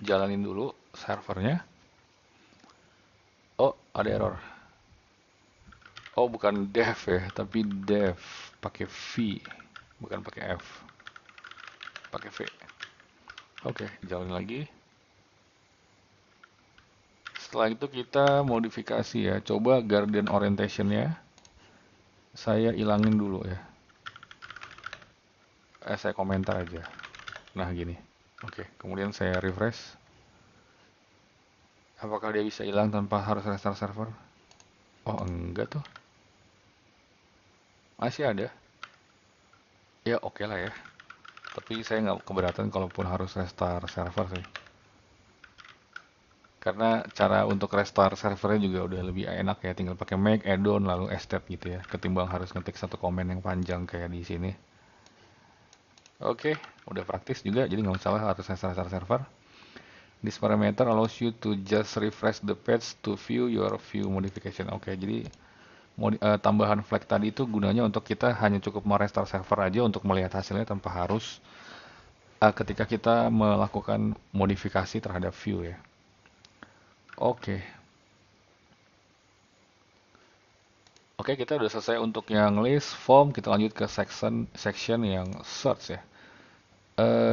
Speaker 1: jalanin dulu servernya. Oh, ada error. Oh, bukan dev ya, tapi dev pakai V, bukan pakai F, pakai V. Oke, jalanin lagi. Setelah itu kita modifikasi ya. Coba Guardian Orientation-nya saya ilangin dulu ya. Saya komentar aja. Nah, gini. Oke, kemudian saya refresh. Apakah dia bisa hilang tanpa harus restart server? Oh, enggak tuh. Masih ada. Ya, oke lah ya. Tapi saya nggak keberatan kalaupun harus restart server sih. Karena cara untuk restart servernya juga udah lebih enak ya. Tinggal pakai make, add-on, lalu estate gitu ya. Ketimbang harus ngetik satu komen yang panjang kayak di sini. Oke, udah praktis juga. Jadi nggak masalah harus restart server. This parameter allows you to just refresh the page to view your view modification. Oke, jadi tambahan flag tadi itu gunanya untuk kita hanya cukup merestart server aja untuk melihat hasilnya tanpa harus ketika kita melakukan modifikasi terhadap view ya. Oke. Oke, kita udah selesai untuk yang list form. Kita lanjut ke section yang search ya.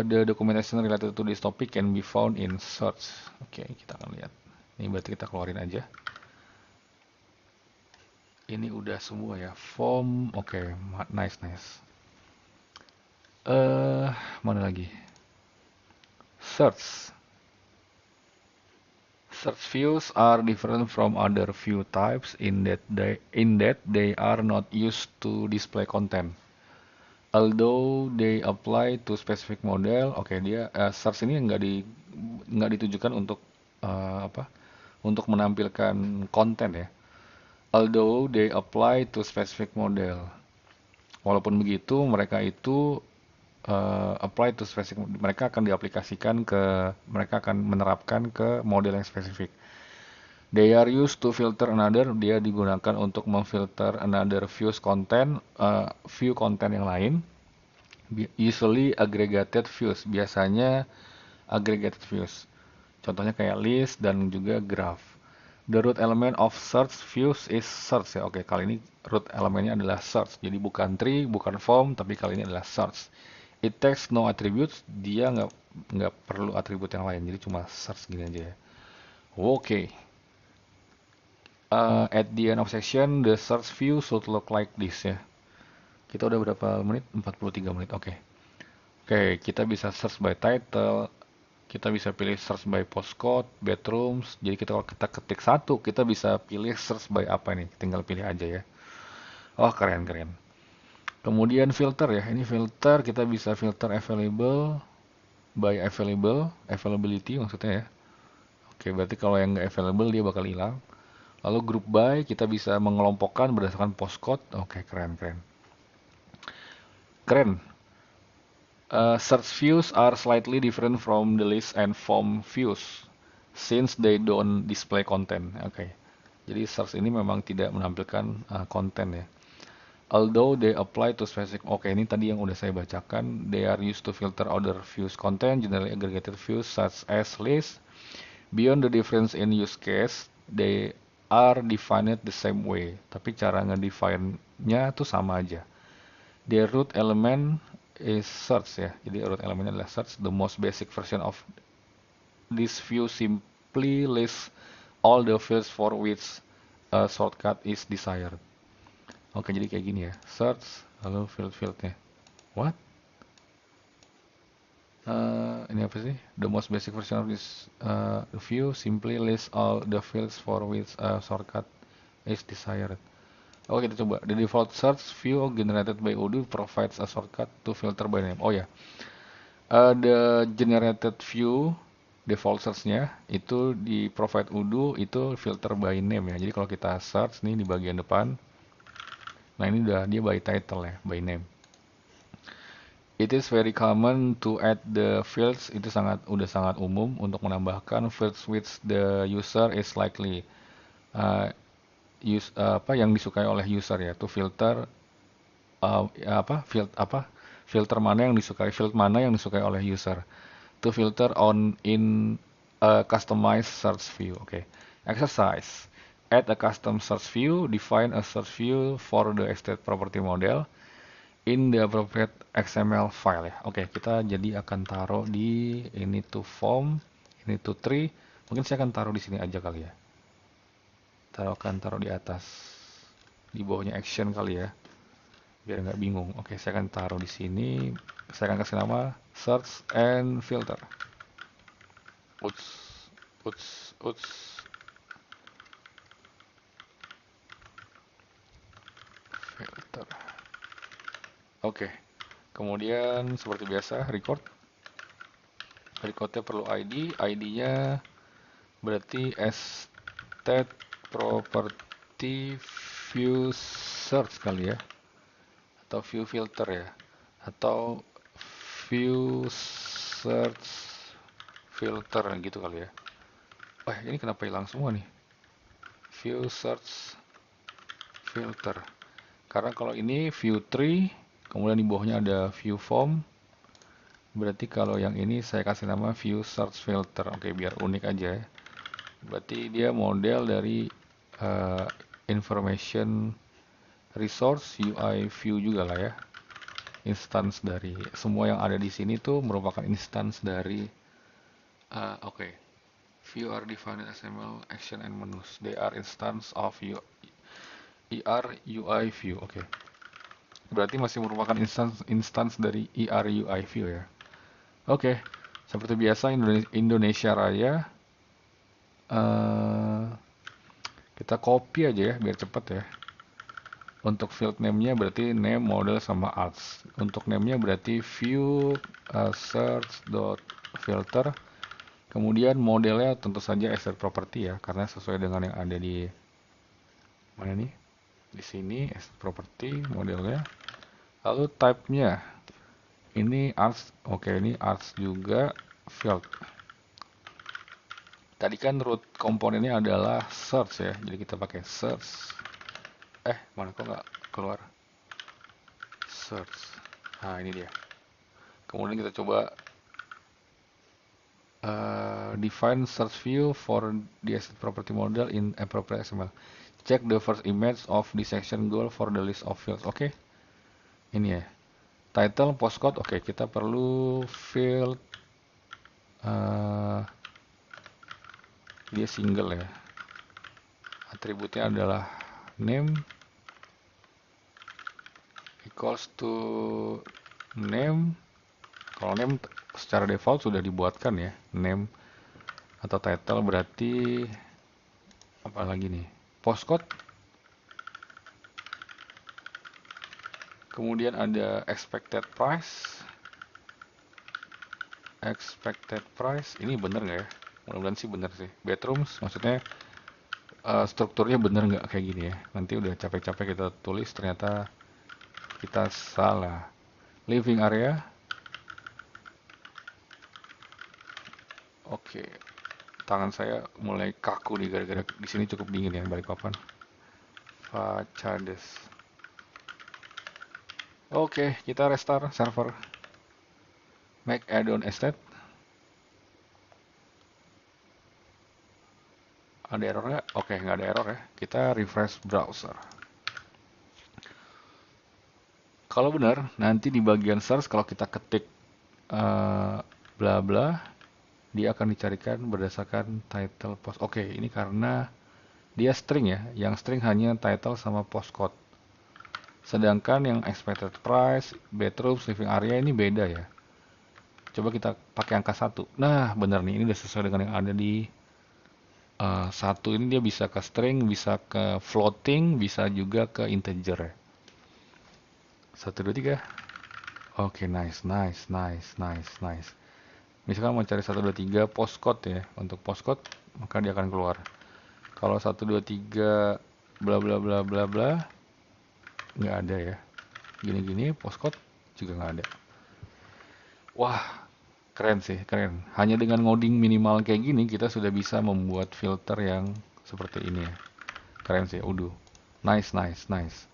Speaker 1: The documentation related to this topic can be found in search. Oke, kita akan lihat. Ini berarti kita keluarin aja. Ini udah semua ya. Form, oke, nice. Mana lagi? Search. Search views are different from other view types in that they are not used to display content. Although they apply to specific model, oke dia search ini nggak ditujukan untuk apa? Untuk menampilkan konten ya. Although they apply to specific model. Walaupun begitu, mereka itu apply to specific, mereka akan menerapkan ke model yang spesifik. They are used to filter another, dia digunakan untuk memfilter another view content yang lain. Usually aggregated views, biasanya aggregated views. Contohnya kayak list dan juga graph. The root element of search views is search ya. Oke, kali ini root elemennya adalah search. Jadi bukan tree, bukan form, tapi kali ini adalah search. It takes no attributes, dia nggak perlu atribut yang lain. Jadi cuma search gini aja ya. Oke. At the end of section, the search view should look like this ya. Kita udah berapa menit? 43 menit. Oke. Oke, kita bisa search by title, kita bisa pilih search by postcode, bedrooms. Jadi kalau kita ketik satu, kita bisa pilih search by apa nih. Tinggal pilih aja ya. Oh, keren. Kemudian filter ya. Ini filter, kita bisa filter available by availability maksudnya ya. Oke, berarti kalau yang nggak available dia bakal hilang. Lalu group by, kita bisa mengelompokkan berdasarkan postcode. Oke, keren. Search views are slightly different from the list and form views since they don't display content. Oke. Jadi search ini memang tidak menampilkan konten ya. Although they apply to specific. Oke, ini tadi yang udah saya bacakan. They are used to filter other views content, generally aggregated views such as list. Beyond the difference in use case, they are defined the same way. Tapi cara ngedefine-nya tuh sama aja. Their root element is search ya. Jadi root elemennya adalah search. The most basic version of this view simply lists all the fields for which a shortcut is desired. Oke, jadi kayak gini ya. Search, lalu field-fieldnya. What? Ini apa sih? The most basic version of this view simply lists all the fields for which a shortcut is desired. Oke, kita coba. The default search view generated by Odoo provides a shortcut to filter by name. Oh ya. The generated view default search-nya itu di provide udo itu filter by name ya. Jadi kalau kita search nih di bagian depan, nah ini udah dia by title ya, by name. It is very common to add the fields, itu udah sangat umum untuk menambahkan fields which the user is likely uh, yang disukai oleh user ya, to filter filter mana yang disukai, field mana yang disukai oleh user, to filter on in a customized search view. Okay. Exercise. Add a custom search view, define a search view for the estate property model in the appropriate XML file ya. Oke, kita jadi akan taruh di ini to form, ini to tree. Mungkin saya akan taruh di sini aja kali ya. Taruh di atas. Di bawahnya action kali ya. Biar nggak bingung. Oke, saya akan taruh di sini. Saya akan kasih nama search and filter. Uts, uts. Filter. Oke. Kemudian seperti biasa record. Recordnya perlu ID. ID-nya berarti estate property view search kali ya, atau view filter ya, atau view search filter gitu kali ya. Wah, ini kenapa hilang semua nih? View search filter. Karena kalau ini view tree, kemudian di bawahnya ada view form. Berarti kalau yang ini saya kasih nama view search filter. Oke, biar unik aja ya. Berarti dia model dari information resource UI view juga lah ya. Instance dari semua yang ada di sini tuh merupakan instance dari oke. View are defined as XML action and menus. They are instance of ER UI view. Oke. Berarti masih merupakan instance dari ER UI view ya. Oke. Seperti biasa Indonesia Raya. Kita copy aja ya biar cepet ya. Untuk field name-nya berarti name, model, sama arts. Untuk name-nya berarti view search.filter. Kemudian modelnya tentu saja estate property ya, karena sesuai dengan yang ada di mana nih? Di sini estate property modelnya. Lalu type-nya ini arts. Oke, ini arts juga field. Tadi kan root komponennya adalah search ya, jadi kita pakai search. Mana kok nggak keluar? Search. Nah, ini dia. Kemudian kita coba define search view for the asset property model in appropriate XML. Check the first image of the section goal for the list of fields. Oke. Ini ya. Title, postcode. Oke, kita perlu field dia single ya. Atributnya adalah name equals to name. Kalau name secara default sudah dibuatkan ya, name atau title, berarti apa lagi nih? Postcode. Kemudian ada expected price. Expected price, ini bener nggak ya? Mudah-mudahan sih bener sih. Bedrooms, maksudnya strukturnya bener nggak kayak gini ya? Nanti udah capek-capek kita tulis, ternyata kita salah. Living area. Oke, tangan saya mulai kaku nih gara-gara di sini cukup dingin ya Balikpapan. Facades. Oke, kita restart server. Make add-on estate. Ada error nggak? Oke, nggak ada error ya. Kita refresh browser. Kalau benar, nanti di bagian search kalau kita ketik bla bla, dia akan dicarikan berdasarkan title post. Oke, ini karena dia string ya. Yang string hanya title sama postcode. Sedangkan yang expected price, bedrooms, living area ini beda ya. Coba kita pakai angka 1. Nah, benar nih. Ini udah sesuai dengan yang ada di 1. Ini dia bisa ke string, bisa ke floating, bisa juga ke integer ya. 1, 2, 3. Oke, nice, nice, nice, nice, nice. Misalkan mau cari 123 postcode ya. Untuk postcode, maka dia akan keluar. Kalau 123 bla bla bla bla bla, nggak ada ya. Gini-gini, postcode juga nggak ada. Wah, keren sih, keren. Hanya dengan ngoding minimal kayak gini, kita sudah bisa membuat filter yang seperti ini ya. Keren sih, udah. Nice, nice, nice.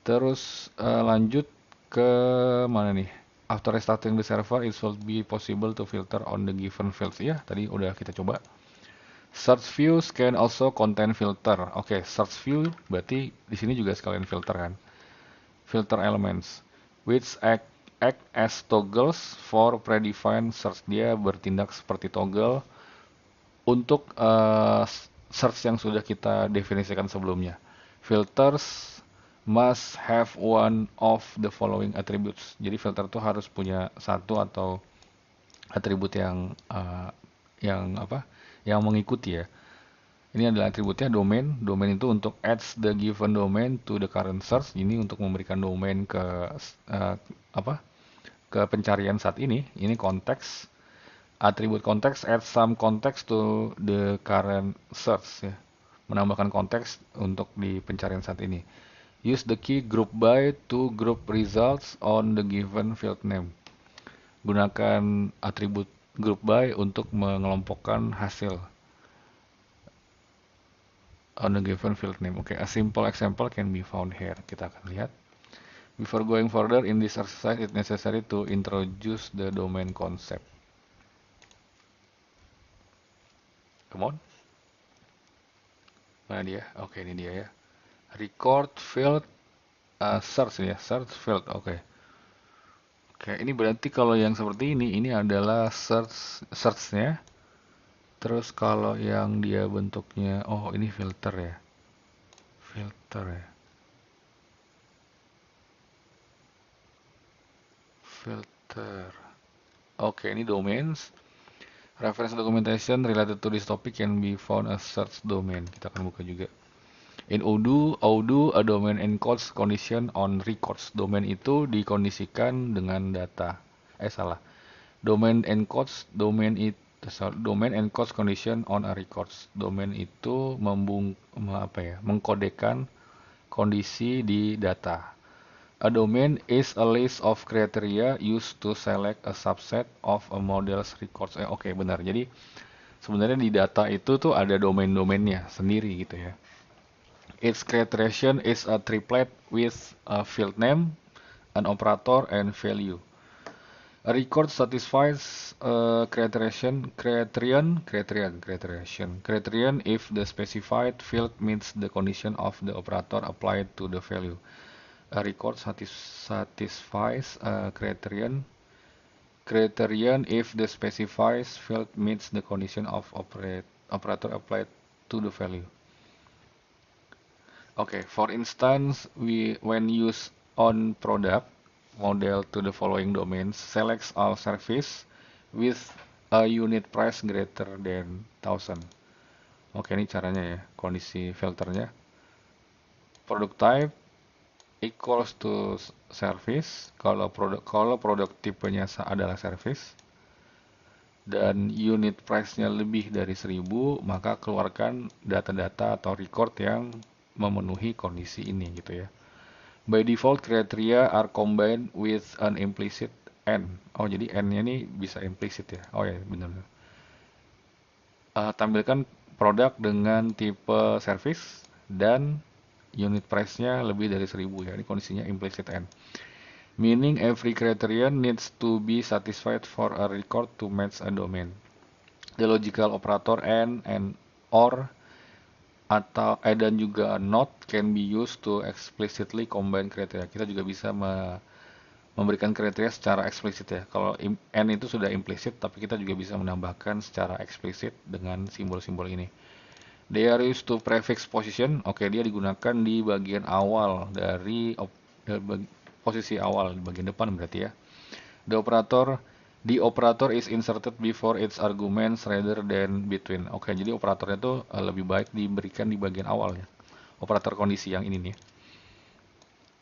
Speaker 1: Terus lanjut ke mana nih? After restarting the server, it will be possible to filter on the given fields. Ya, tadi udah kita coba. Search views can also contain filter. Oke, search view berarti di sini juga sekalian filter kan? Filter elements, which act as toggles for predefined search. Dia bertindak seperti toggle untuk search yang sudah kita definisikan sebelumnya. Filters must have one of the following attributes. Jadi filter itu harus punya satu atau atribut yang apa? Yang mengikuti ya. Ini adalah atributnya domain. Domain itu untuk adds the given domain to the current search. Ini untuk memberikan domain ke apa? Ke pencarian saat ini. Ini konteks. Atribut konteks add some context to the current search ya. Menambahkan konteks untuk di pencarian saat ini. Use the key group by to group results on the given field name. Gunakan atribut group by untuk mengelompokkan hasil on the given field name. Okay, a simple example can be found here. Kita akan lihat. Before going further in this exercise, it's necessary to introduce the domain concept. Come on. Mana dia? Oke, ini dia ya. Record field search ya, search field. Oke. Oke, ini berarti kalau yang seperti ini adalah search-nya. Terus kalau yang dia bentuknya, oh ini filter ya. Filter ya. Filter. Oke, ini domains. Reference documentation related to this topic can be found as search domain. Kita akan buka juga. In Odoo, a domain encodes condition on records. Domain itu dikondisikan dengan data. Salah. Domain encodes condition on a records. Domain itu mengkodekan kondisi di data. A domain is a list of criteria used to select a subset of a model's records. Oke, benar. Jadi sebenarnya di data itu tuh ada domain-domainnya sendiri gitu ya. Its criterion is a triplet with a field name, an operator, and value. A record satisfies criterion if the specified field meets the condition of the operator applied to the value. A record satisfies criterion if the specified field meets the condition of operator applied to the value. Okay, for instance, when used on product model to the following domains, selects all service with a unit price greater than 1000. Oke, ini caranya ya, kondisi filternya. Product type equals to service kalau produk tipenya adalah service dan unit price-nya lebih dari 1000, maka keluarkan data-data atau record yang memenuhi kondisi ini gitu ya. By default criteria are combined with an implicit n. Oh, jadi n-nya ini bisa implicit ya. Oh ya, benar. Tampilkan produk dengan tipe service dan unit price-nya lebih dari 1000 ya. Ini kondisinya implicit n. Meaning every criterion needs to be satisfied for a record to match a domain. The logical operator and or atau dan juga not can be used to explicitly combine criteria. Kita juga bisa memberikan kriteria secara eksplisit ya. Kalau n itu sudah implisit, tapi kita juga bisa menambahkan secara eksplisit dengan simbol-simbol ini. They are used to prefix position. Oke, dia digunakan di bagian awal dari posisi awal di bagian depan berarti ya. The operator is inserted before its arguments rather than between. Oke, jadi operatornya itu lebih baik diberikan di bagian awal ya. Operator kondisi yang ini nih.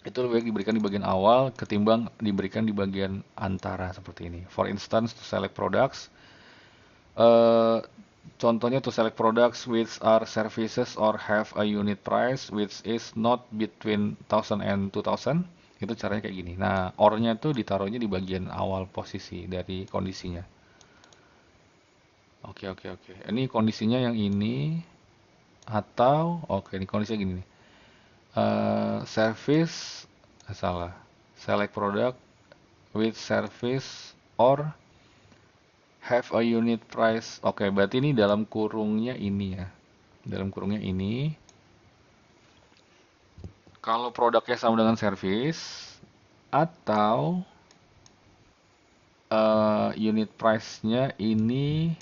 Speaker 1: Itu lebih baik diberikan di bagian awal ketimbang diberikan di bagian antara seperti ini. For instance, to select products, eh, contohnya to select products which are services or have a unit price which is not between 1000 and 2000. Itu caranya kayak gini. Nah, or-nya itu ditaruhnya di bagian awal posisi dari kondisinya. Oke, oke, oke. Ini kondisinya yang ini atau oke, ini kondisinya gini nih. Service salah. Select product with service or have a unit price. Oke, berarti ini dalam kurungnya ini ya. Dalam kurungnya ini. Kalau produknya sama dengan service atau unit price-nya ini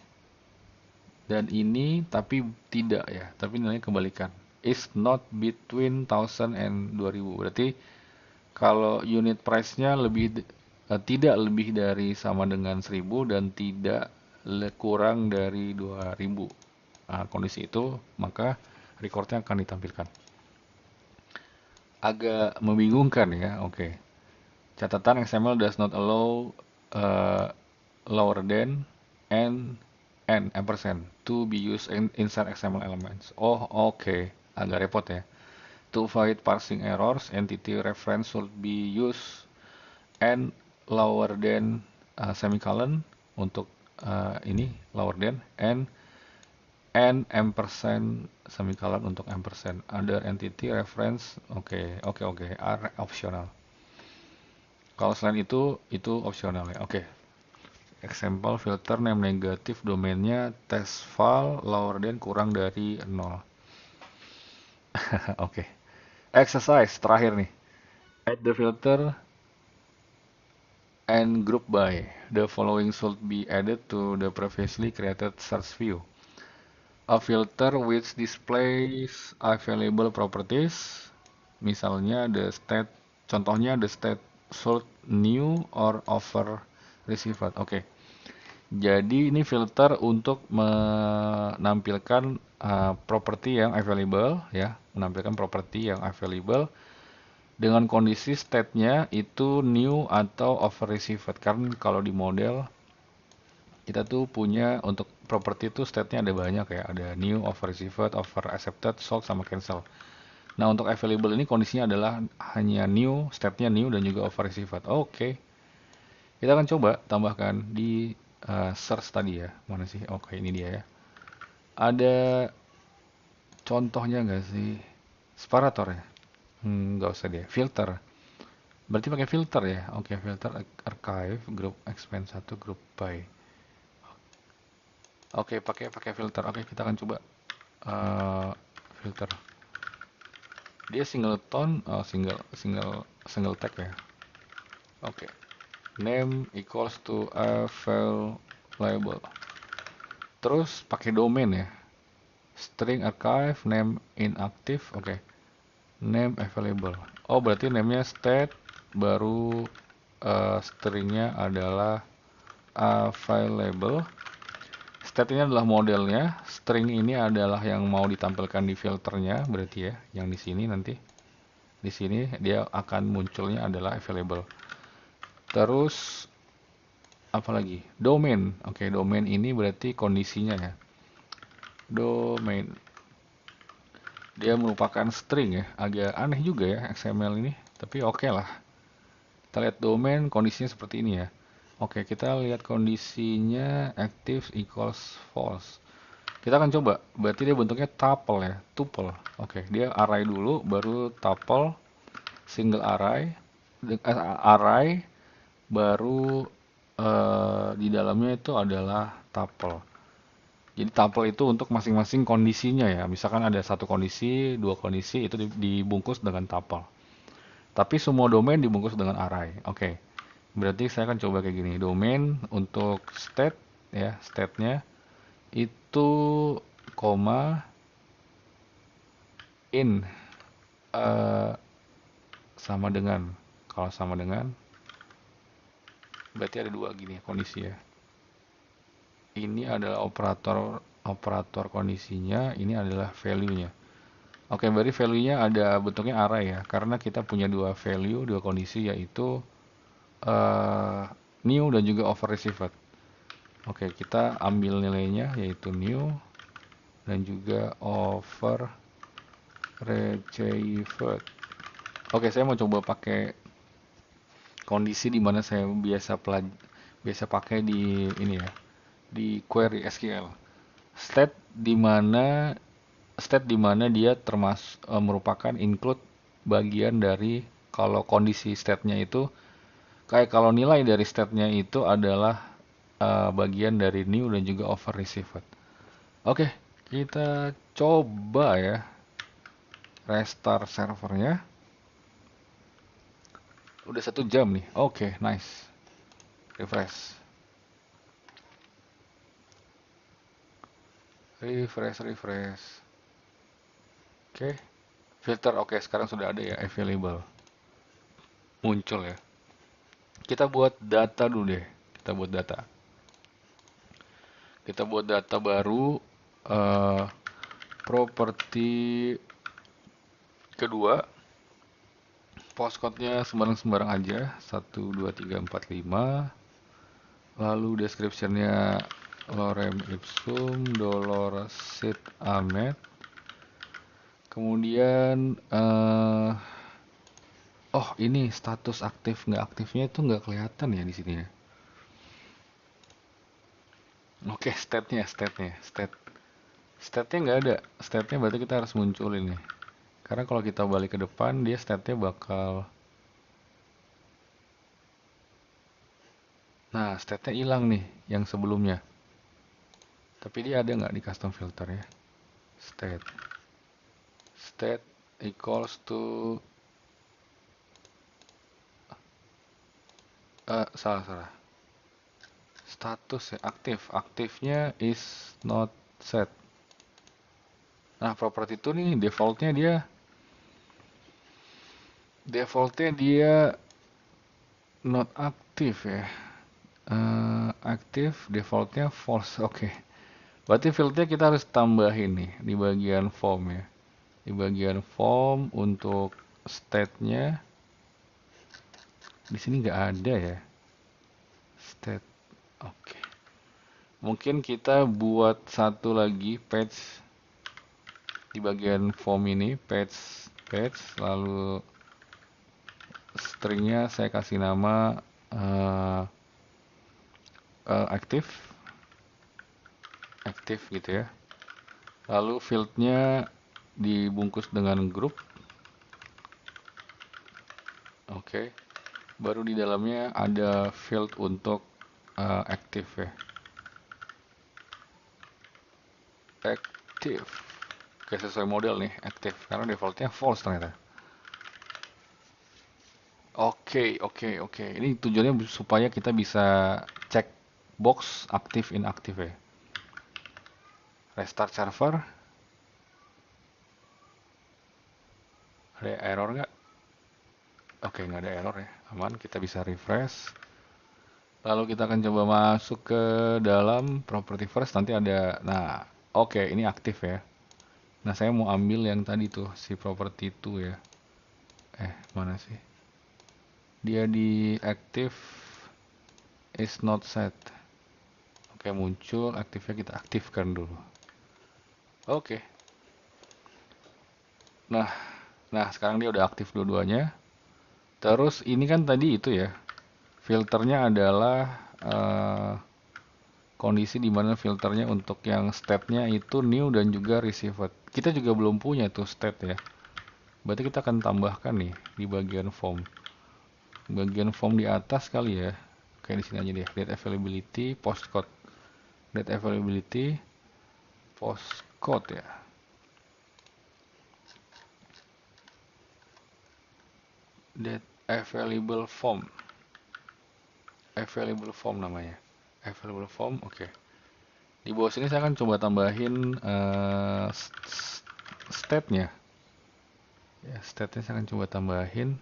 Speaker 1: dan ini tapi tidak ya. Tapi nilainya kebalikan. Is not between 1000 and 2000. Berarti kalau unit price-nya tidak lebih dari sama dengan 1000 dan tidak kurang dari 2000. Nah, kondisi itu maka recordnya akan ditampilkan. Agak membingungkan ya. Oke. Catatan XML does not allow uh, lower than and ampersand to be used inside XML elements. Oh, oke. Agak repot ya. To avoid parsing errors, entity reference should be used and lower than semicolon untuk ini lower than and ampersand semicolon untuk ampersand. Other entity reference, oke, are optional. Kalau selain itu opsional ya. Oke. Example filter name negatif domainnya test file lower than kurang dari 0. Oke. Exercise terakhir nih. Add the filter and group by. The following should be added to the previously created search view. A filter which displays available properties. Misalnya contohnya the state should new or over received. Oke. Jadi ini filter untuk menampilkan properti yang available ya, menampilkan properti yang available dengan kondisi state-nya itu new atau over received. Karena kalau di model kita tuh punya untuk properti itu state-nya ada banyak ya, ada new, over received, over accepted, sold sama cancel. Nah, untuk available ini kondisinya adalah hanya new, state-nya new dan juga over received. Oke. Kita akan coba tambahkan di search tadi ya. Mana sih? Oke, ini dia ya. Ada contohnya nggak sih? Separator ya? Nggak usah deh. Filter. Berarti pakai filter ya? Oke, filter archive, group expand 1, group by. Oke, pakai filter. Oke, kita akan coba filter. Dia single tone, single tag ya. Oke. Name equals to available. Terus pakai domain ya. String archive, name inactive, oke. Name available. Oh, berarti namanya state, baru stringnya adalah available. State ini adalah modelnya, string ini adalah yang mau ditampilkan di filternya, berarti ya, yang di sini nanti. Di sini dia akan munculnya adalah available. Terus apa lagi? Domain. Oke, domain ini berarti kondisinya ya. Domain. Dia merupakan string ya. Agak aneh juga ya XML ini. Tapi oke lah. Kita lihat domain kondisinya seperti ini ya. Oke, kita lihat kondisinya active equals false. Kita akan coba. Berarti dia bentuknya tuple ya. Tuple. Oke, dia array dulu, baru tuple, single array, array, baru di dalamnya itu adalah tuple. Jadi tuple itu untuk masing-masing kondisinya ya. Misalkan ada satu kondisi, dua kondisi, itu dibungkus dengan tuple. Tapi semua domain dibungkus dengan array. Oke. Berarti saya akan coba kayak gini. Domain untuk state ya, state-nya itu koma in sama dengan, kalau sama dengan berarti ada dua gini kondisi ya. Ini adalah operator kondisinya, ini adalah value-nya. Oke, berarti value-nya ada bentuknya array ya, karena kita punya dua value, dua kondisi yaitu eh, new dan juga over received. Oke, kita ambil nilainya yaitu new dan juga over retrieved. Oke, saya mau coba pakai kondisi di mana saya biasa pakai di ini ya, di query SQL. State di mana state di mana dia merupakan include bagian dari kalau kondisi state-nya itu kayak kalau nilai dari state-nya itu adalah bagian dari new dan juga over received. Oke, kita coba ya restart servernya. Udah 1 jam nih. Oke, nice. Refresh. Refresh. Oke. Filter oke, sekarang sudah ada ya available. Muncul ya. Kita buat data dulu deh. Kita buat data. Kita buat data baru eh properti kedua. Postcode-nya sembarang-sembarang aja. 12345. Lalu description-nya lorem ipsum dolor sit amet. Kemudian oh ini status aktif nggak aktifnya itu nggak kelihatan ya di sini ya. Oke, state-nya nggak ada. State-nya berarti kita harus munculin nih. Karena kalau kita balik ke depan dia state-nya bakal, nah state-nya hilang nih yang sebelumnya. Tapi dia ada nggak di custom filter ya? State equals to salah. Status ya aktif. Aktifnya is not set. Nah, properti itu nih defaultnya dia not aktif ya. Aktif defaultnya false. Oke. Berarti fieldnya kita harus tambahin nih di bagian form ya. Di bagian form untuk state-nya di sini nggak ada ya. State. Oke. Mungkin kita buat satu lagi page di bagian form ini, page lalu stringnya saya kasih nama aktif gitu ya. Lalu fieldnya dibungkus dengan grup. Oke. Baru di dalamnya ada field untuk aktif ya. Aktif. Oke, sesuai model nih, aktif. Karena defaultnya false ternyata. Oke. Ini tujuannya supaya kita bisa cek box aktif inaktif ya. Restart server. Ada error nggak? Oke, nggak ada error ya. Aman, kita bisa refresh. Lalu kita akan coba masuk ke dalam property first. Nanti ada, nah, oke, ini aktif ya. Nah, saya mau ambil yang tadi tuh, si property itu ya. Mana sih? Dia di active is not set. Oke, muncul, aktifnya kita aktifkan dulu. Oke. Nah, sekarang dia udah aktif dua-duanya. Terus ini kan tadi itu ya, filternya adalah kondisi di mana filternya untuk yang state-nya itu new dan juga received. Kita juga belum punya tuh state ya. Berarti kita akan tambahkan nih di bagian form. Bagian form di atas kali ya. Kayak di sini aja deh. Date availability, postcode. Date availability, postcode ya. Date available form. Available form namanya. Available form, oke. Di bawah sini saya akan coba tambahin state-nya. Ya, state-nya saya akan coba tambahin.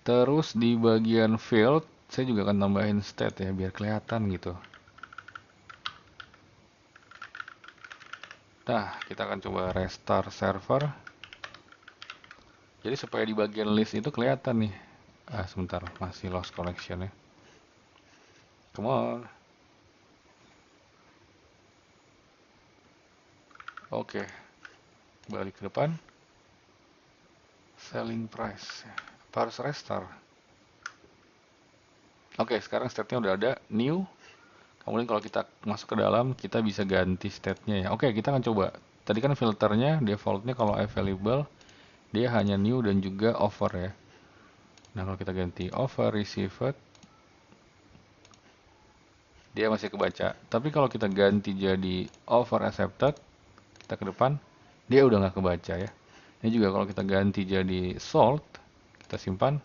Speaker 1: Terus di bagian field, saya juga akan tambahin state ya, biar kelihatan gitu. Nah, kita akan coba restart server. Jadi supaya di bagian list itu kelihatan nih. Sebentar, masih lost connection ya. Come on. Oke, balik ke depan. Selling price. Apa harus restart? Oke, sekarang state-nya udah ada. New. Kemudian kalau kita masuk ke dalam, kita bisa ganti state-nya ya. Oke, kita akan coba. Tadi kan filternya, defaultnya kalau available, dia hanya new dan juga offer ya. Nah, kalau kita ganti offer received, dia masih kebaca. Tapi kalau kita ganti jadi offer accepted, kita ke depan, dia udah nggak kebaca ya. Ini juga kalau kita ganti jadi sold, kita simpan,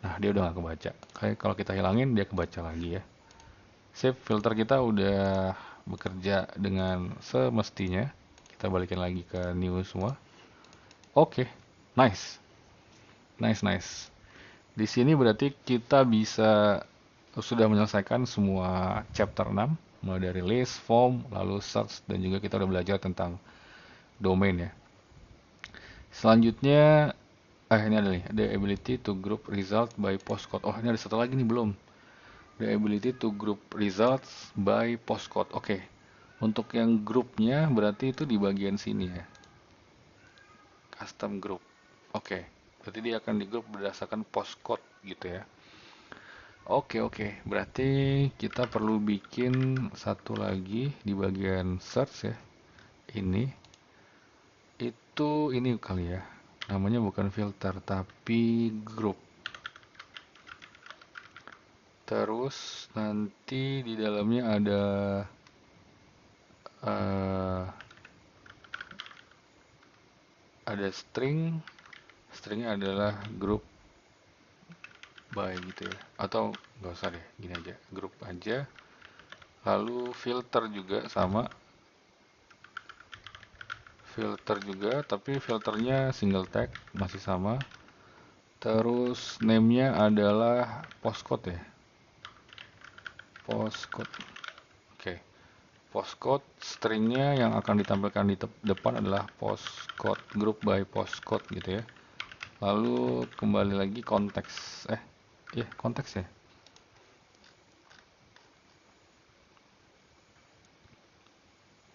Speaker 1: nah dia udah nggak kebaca. Kayak kalau kita hilangin, dia kebaca lagi ya. Save, filter kita udah bekerja dengan semestinya. Kita balikin lagi ke new semua. Oke, nice, nice, nice. Di sini berarti kita bisa sudah menyelesaikan semua chapter 6, mulai dari list, form, lalu search, dan juga kita udah belajar tentang domain ya. Selanjutnya, ini ada nih, the ability to group result by postcode. Oh, ini ada satu lagi nih belum. The ability to group results by postcode. Oke, untuk yang grupnya berarti itu di bagian sini ya. Custom group. Oke, berarti dia akan di group berdasarkan postcode gitu ya. Oke, oke. Berarti kita perlu bikin satu lagi di bagian search ya. Ini. Ini kali ya. Namanya bukan filter, tapi group. Terus nanti di dalamnya eh, ada string. Stringnya adalah group by gitu ya. Atau nggak usah deh, gini aja. Group aja. Lalu filter juga sama. Filter juga, tapi filternya single tag masih sama. Terus name-nya adalah postcode ya. Postcode. Oke. Postcode stringnya yang akan ditampilkan di depan adalah postcode, group by postcode gitu ya. Lalu kembali lagi konteks. Konteks ya.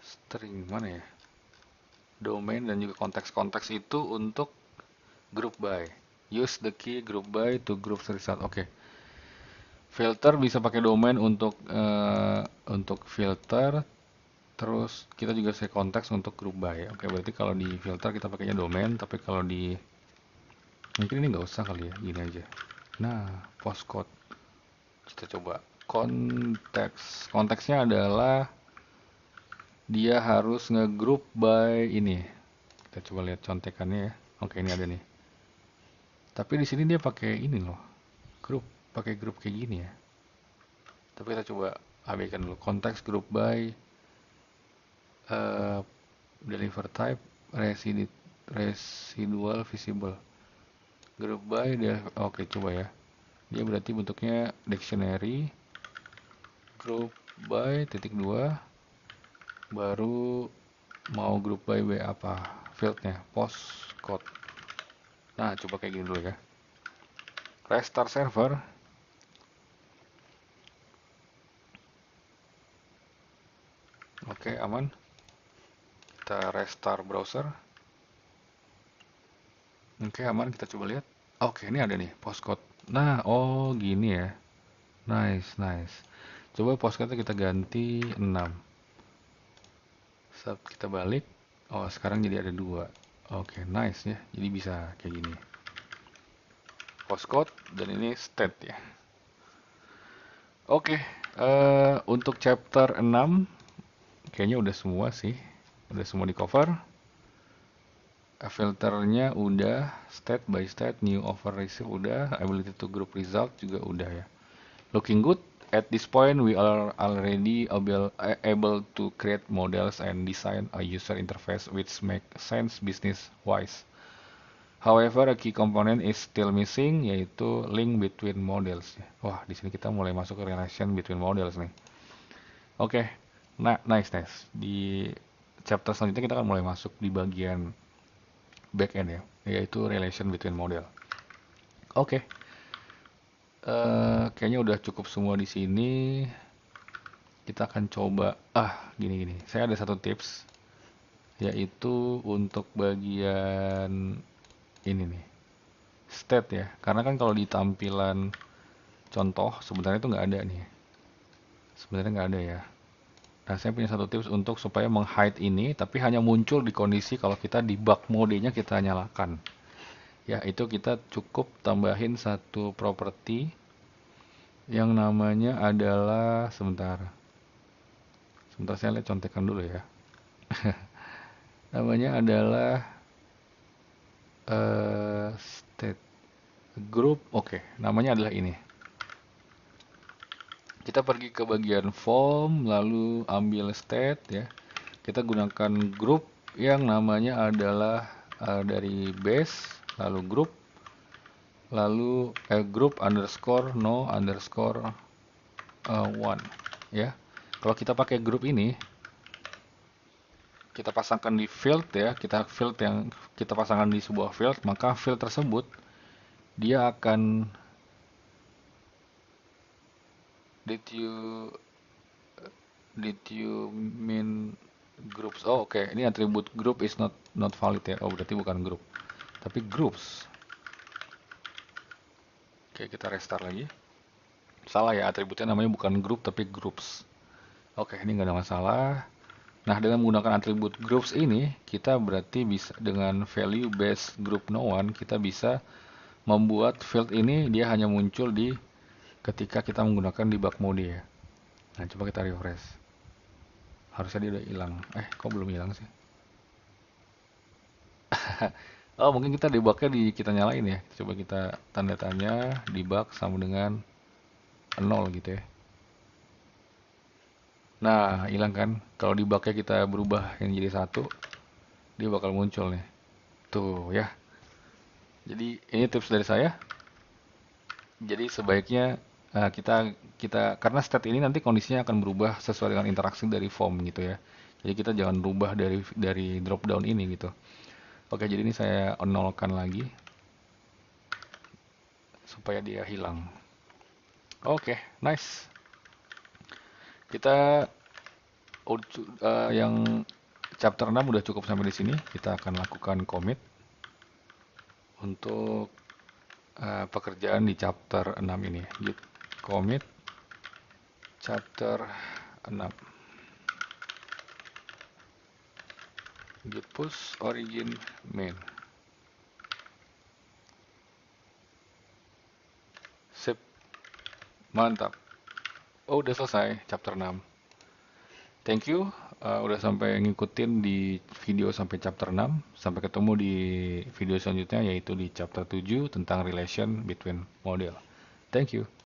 Speaker 1: String mana ya? Domain dan juga konteks-konteks itu untuk group by. Use the key group by to group result. Oke. Filter bisa pakai domain untuk filter. Terus kita juga set konteks untuk group by. Oke, berarti kalau di filter kita pakainya domain, tapi kalau di mungkin ini nggak usah kali ya, gini aja. Nah, postcode. Kita coba konteks. Konteksnya adalah dia harus ngegroup by ini. Kita coba lihat contekannya ya. Oke, ini ada nih. Tapi di sini dia pakai ini loh. Pakai grup kayak gini ya. Tapi kita coba abaikan dulu. Konteks group by deliver type residual visible. Group by dia oke, coba ya. Dia berarti bentuknya dictionary group by titik 2 baru mau group by apa fieldnya postcode. Nah, coba kayak gini dulu ya. Restart server. Oke, aman. Kita restart browser. Oke, aman. Kita coba lihat. Oke, ini ada nih postcode. Nah, oh gini ya. Nice, nice. Coba postcode kita ganti 6. Saat kita balik, oh sekarang jadi ada 2. Oke, nice ya. Jadi bisa kayak gini. Postcode dan ini state ya. Oke, untuk chapter 6 kayaknya udah semua sih. Udah semua di cover. Filternya udah, state by state, new offer receive udah, ability to group result juga udah ya. Looking good. At this point, we are already able to create models and design a user interface which make sense business-wise. However, a key component is still missing, yaitu link between models. Wah, di sini kita mulai masuk ke relation between models nih. Oke, nice, nice. Di chapter selanjutnya kita akan mulai masuk di bagian backend ya, yaitu relation between model. Oke, kayaknya udah cukup semua di sini. Kita akan coba, gini-gini. Saya ada satu tips, yaitu untuk bagian ini nih, state ya. Karena kan kalau di tampilan contoh sebenarnya itu nggak ada nih. Sebenarnya nggak ada ya. Nah, saya punya satu tips untuk supaya meng-hide ini, tapi hanya muncul di kondisi kalau kita debug mode-nya kita nyalakan. Ya, itu kita cukup tambahin satu properti yang namanya adalah, sebentar saya lihat contekan dulu ya. Namanya adalah state group. Oke, namanya adalah ini. Kita pergi ke bagian form, lalu ambil state ya. Kita gunakan group yang namanya adalah dari base, lalu group, lalu group underscore no underscore one ya. Kalau kita pakai group ini, kita pasangkan di field ya, field yang kita pasangkan di sebuah field, maka field tersebut dia akan did you mean groups. Oh, oke. Ini atribut group is not valid ya. Oh, berarti bukan group, tapi groups. Oke, kita restart lagi. Salah ya, atributnya namanya bukan group tapi groups. Oke, ini nggak ada masalah. Nah, dengan menggunakan atribut groups ini, kita berarti bisa dengan value base group no one, kita bisa membuat field ini dia hanya muncul di ketika kita menggunakan debug mode ya. Nah, coba kita refresh. Harusnya dia udah hilang. Kok belum hilang sih? Oh, mungkin kita debugnya kita nyalain ya. Coba kita tanda tanya debug sama dengan 0 gitu ya. Nah, hilang kan? Kalau debugnya kita berubah yang jadi 1, dia bakal muncul nih. Tuh ya. Jadi ini tips dari saya. Jadi sebaiknya kita karena state ini nanti kondisinya akan berubah sesuai dengan interaksi dari form gitu ya. Jadi kita jangan rubah dari drop down ini gitu. Oke, jadi ini saya nolkan lagi supaya dia hilang. Oke, nice. Kita yang chapter 6 udah cukup sampai di sini. Kita akan lakukan commit untuk pekerjaan di chapter 6 ini. Git commit chapter 6. Git push origin main. Sip. Mantap. Oh, udah selesai chapter 6. Thank you udah sampai ngikutin di video sampai chapter 6. Sampai ketemu di video selanjutnya yaitu di chapter 7 tentang relation between model. Thank you.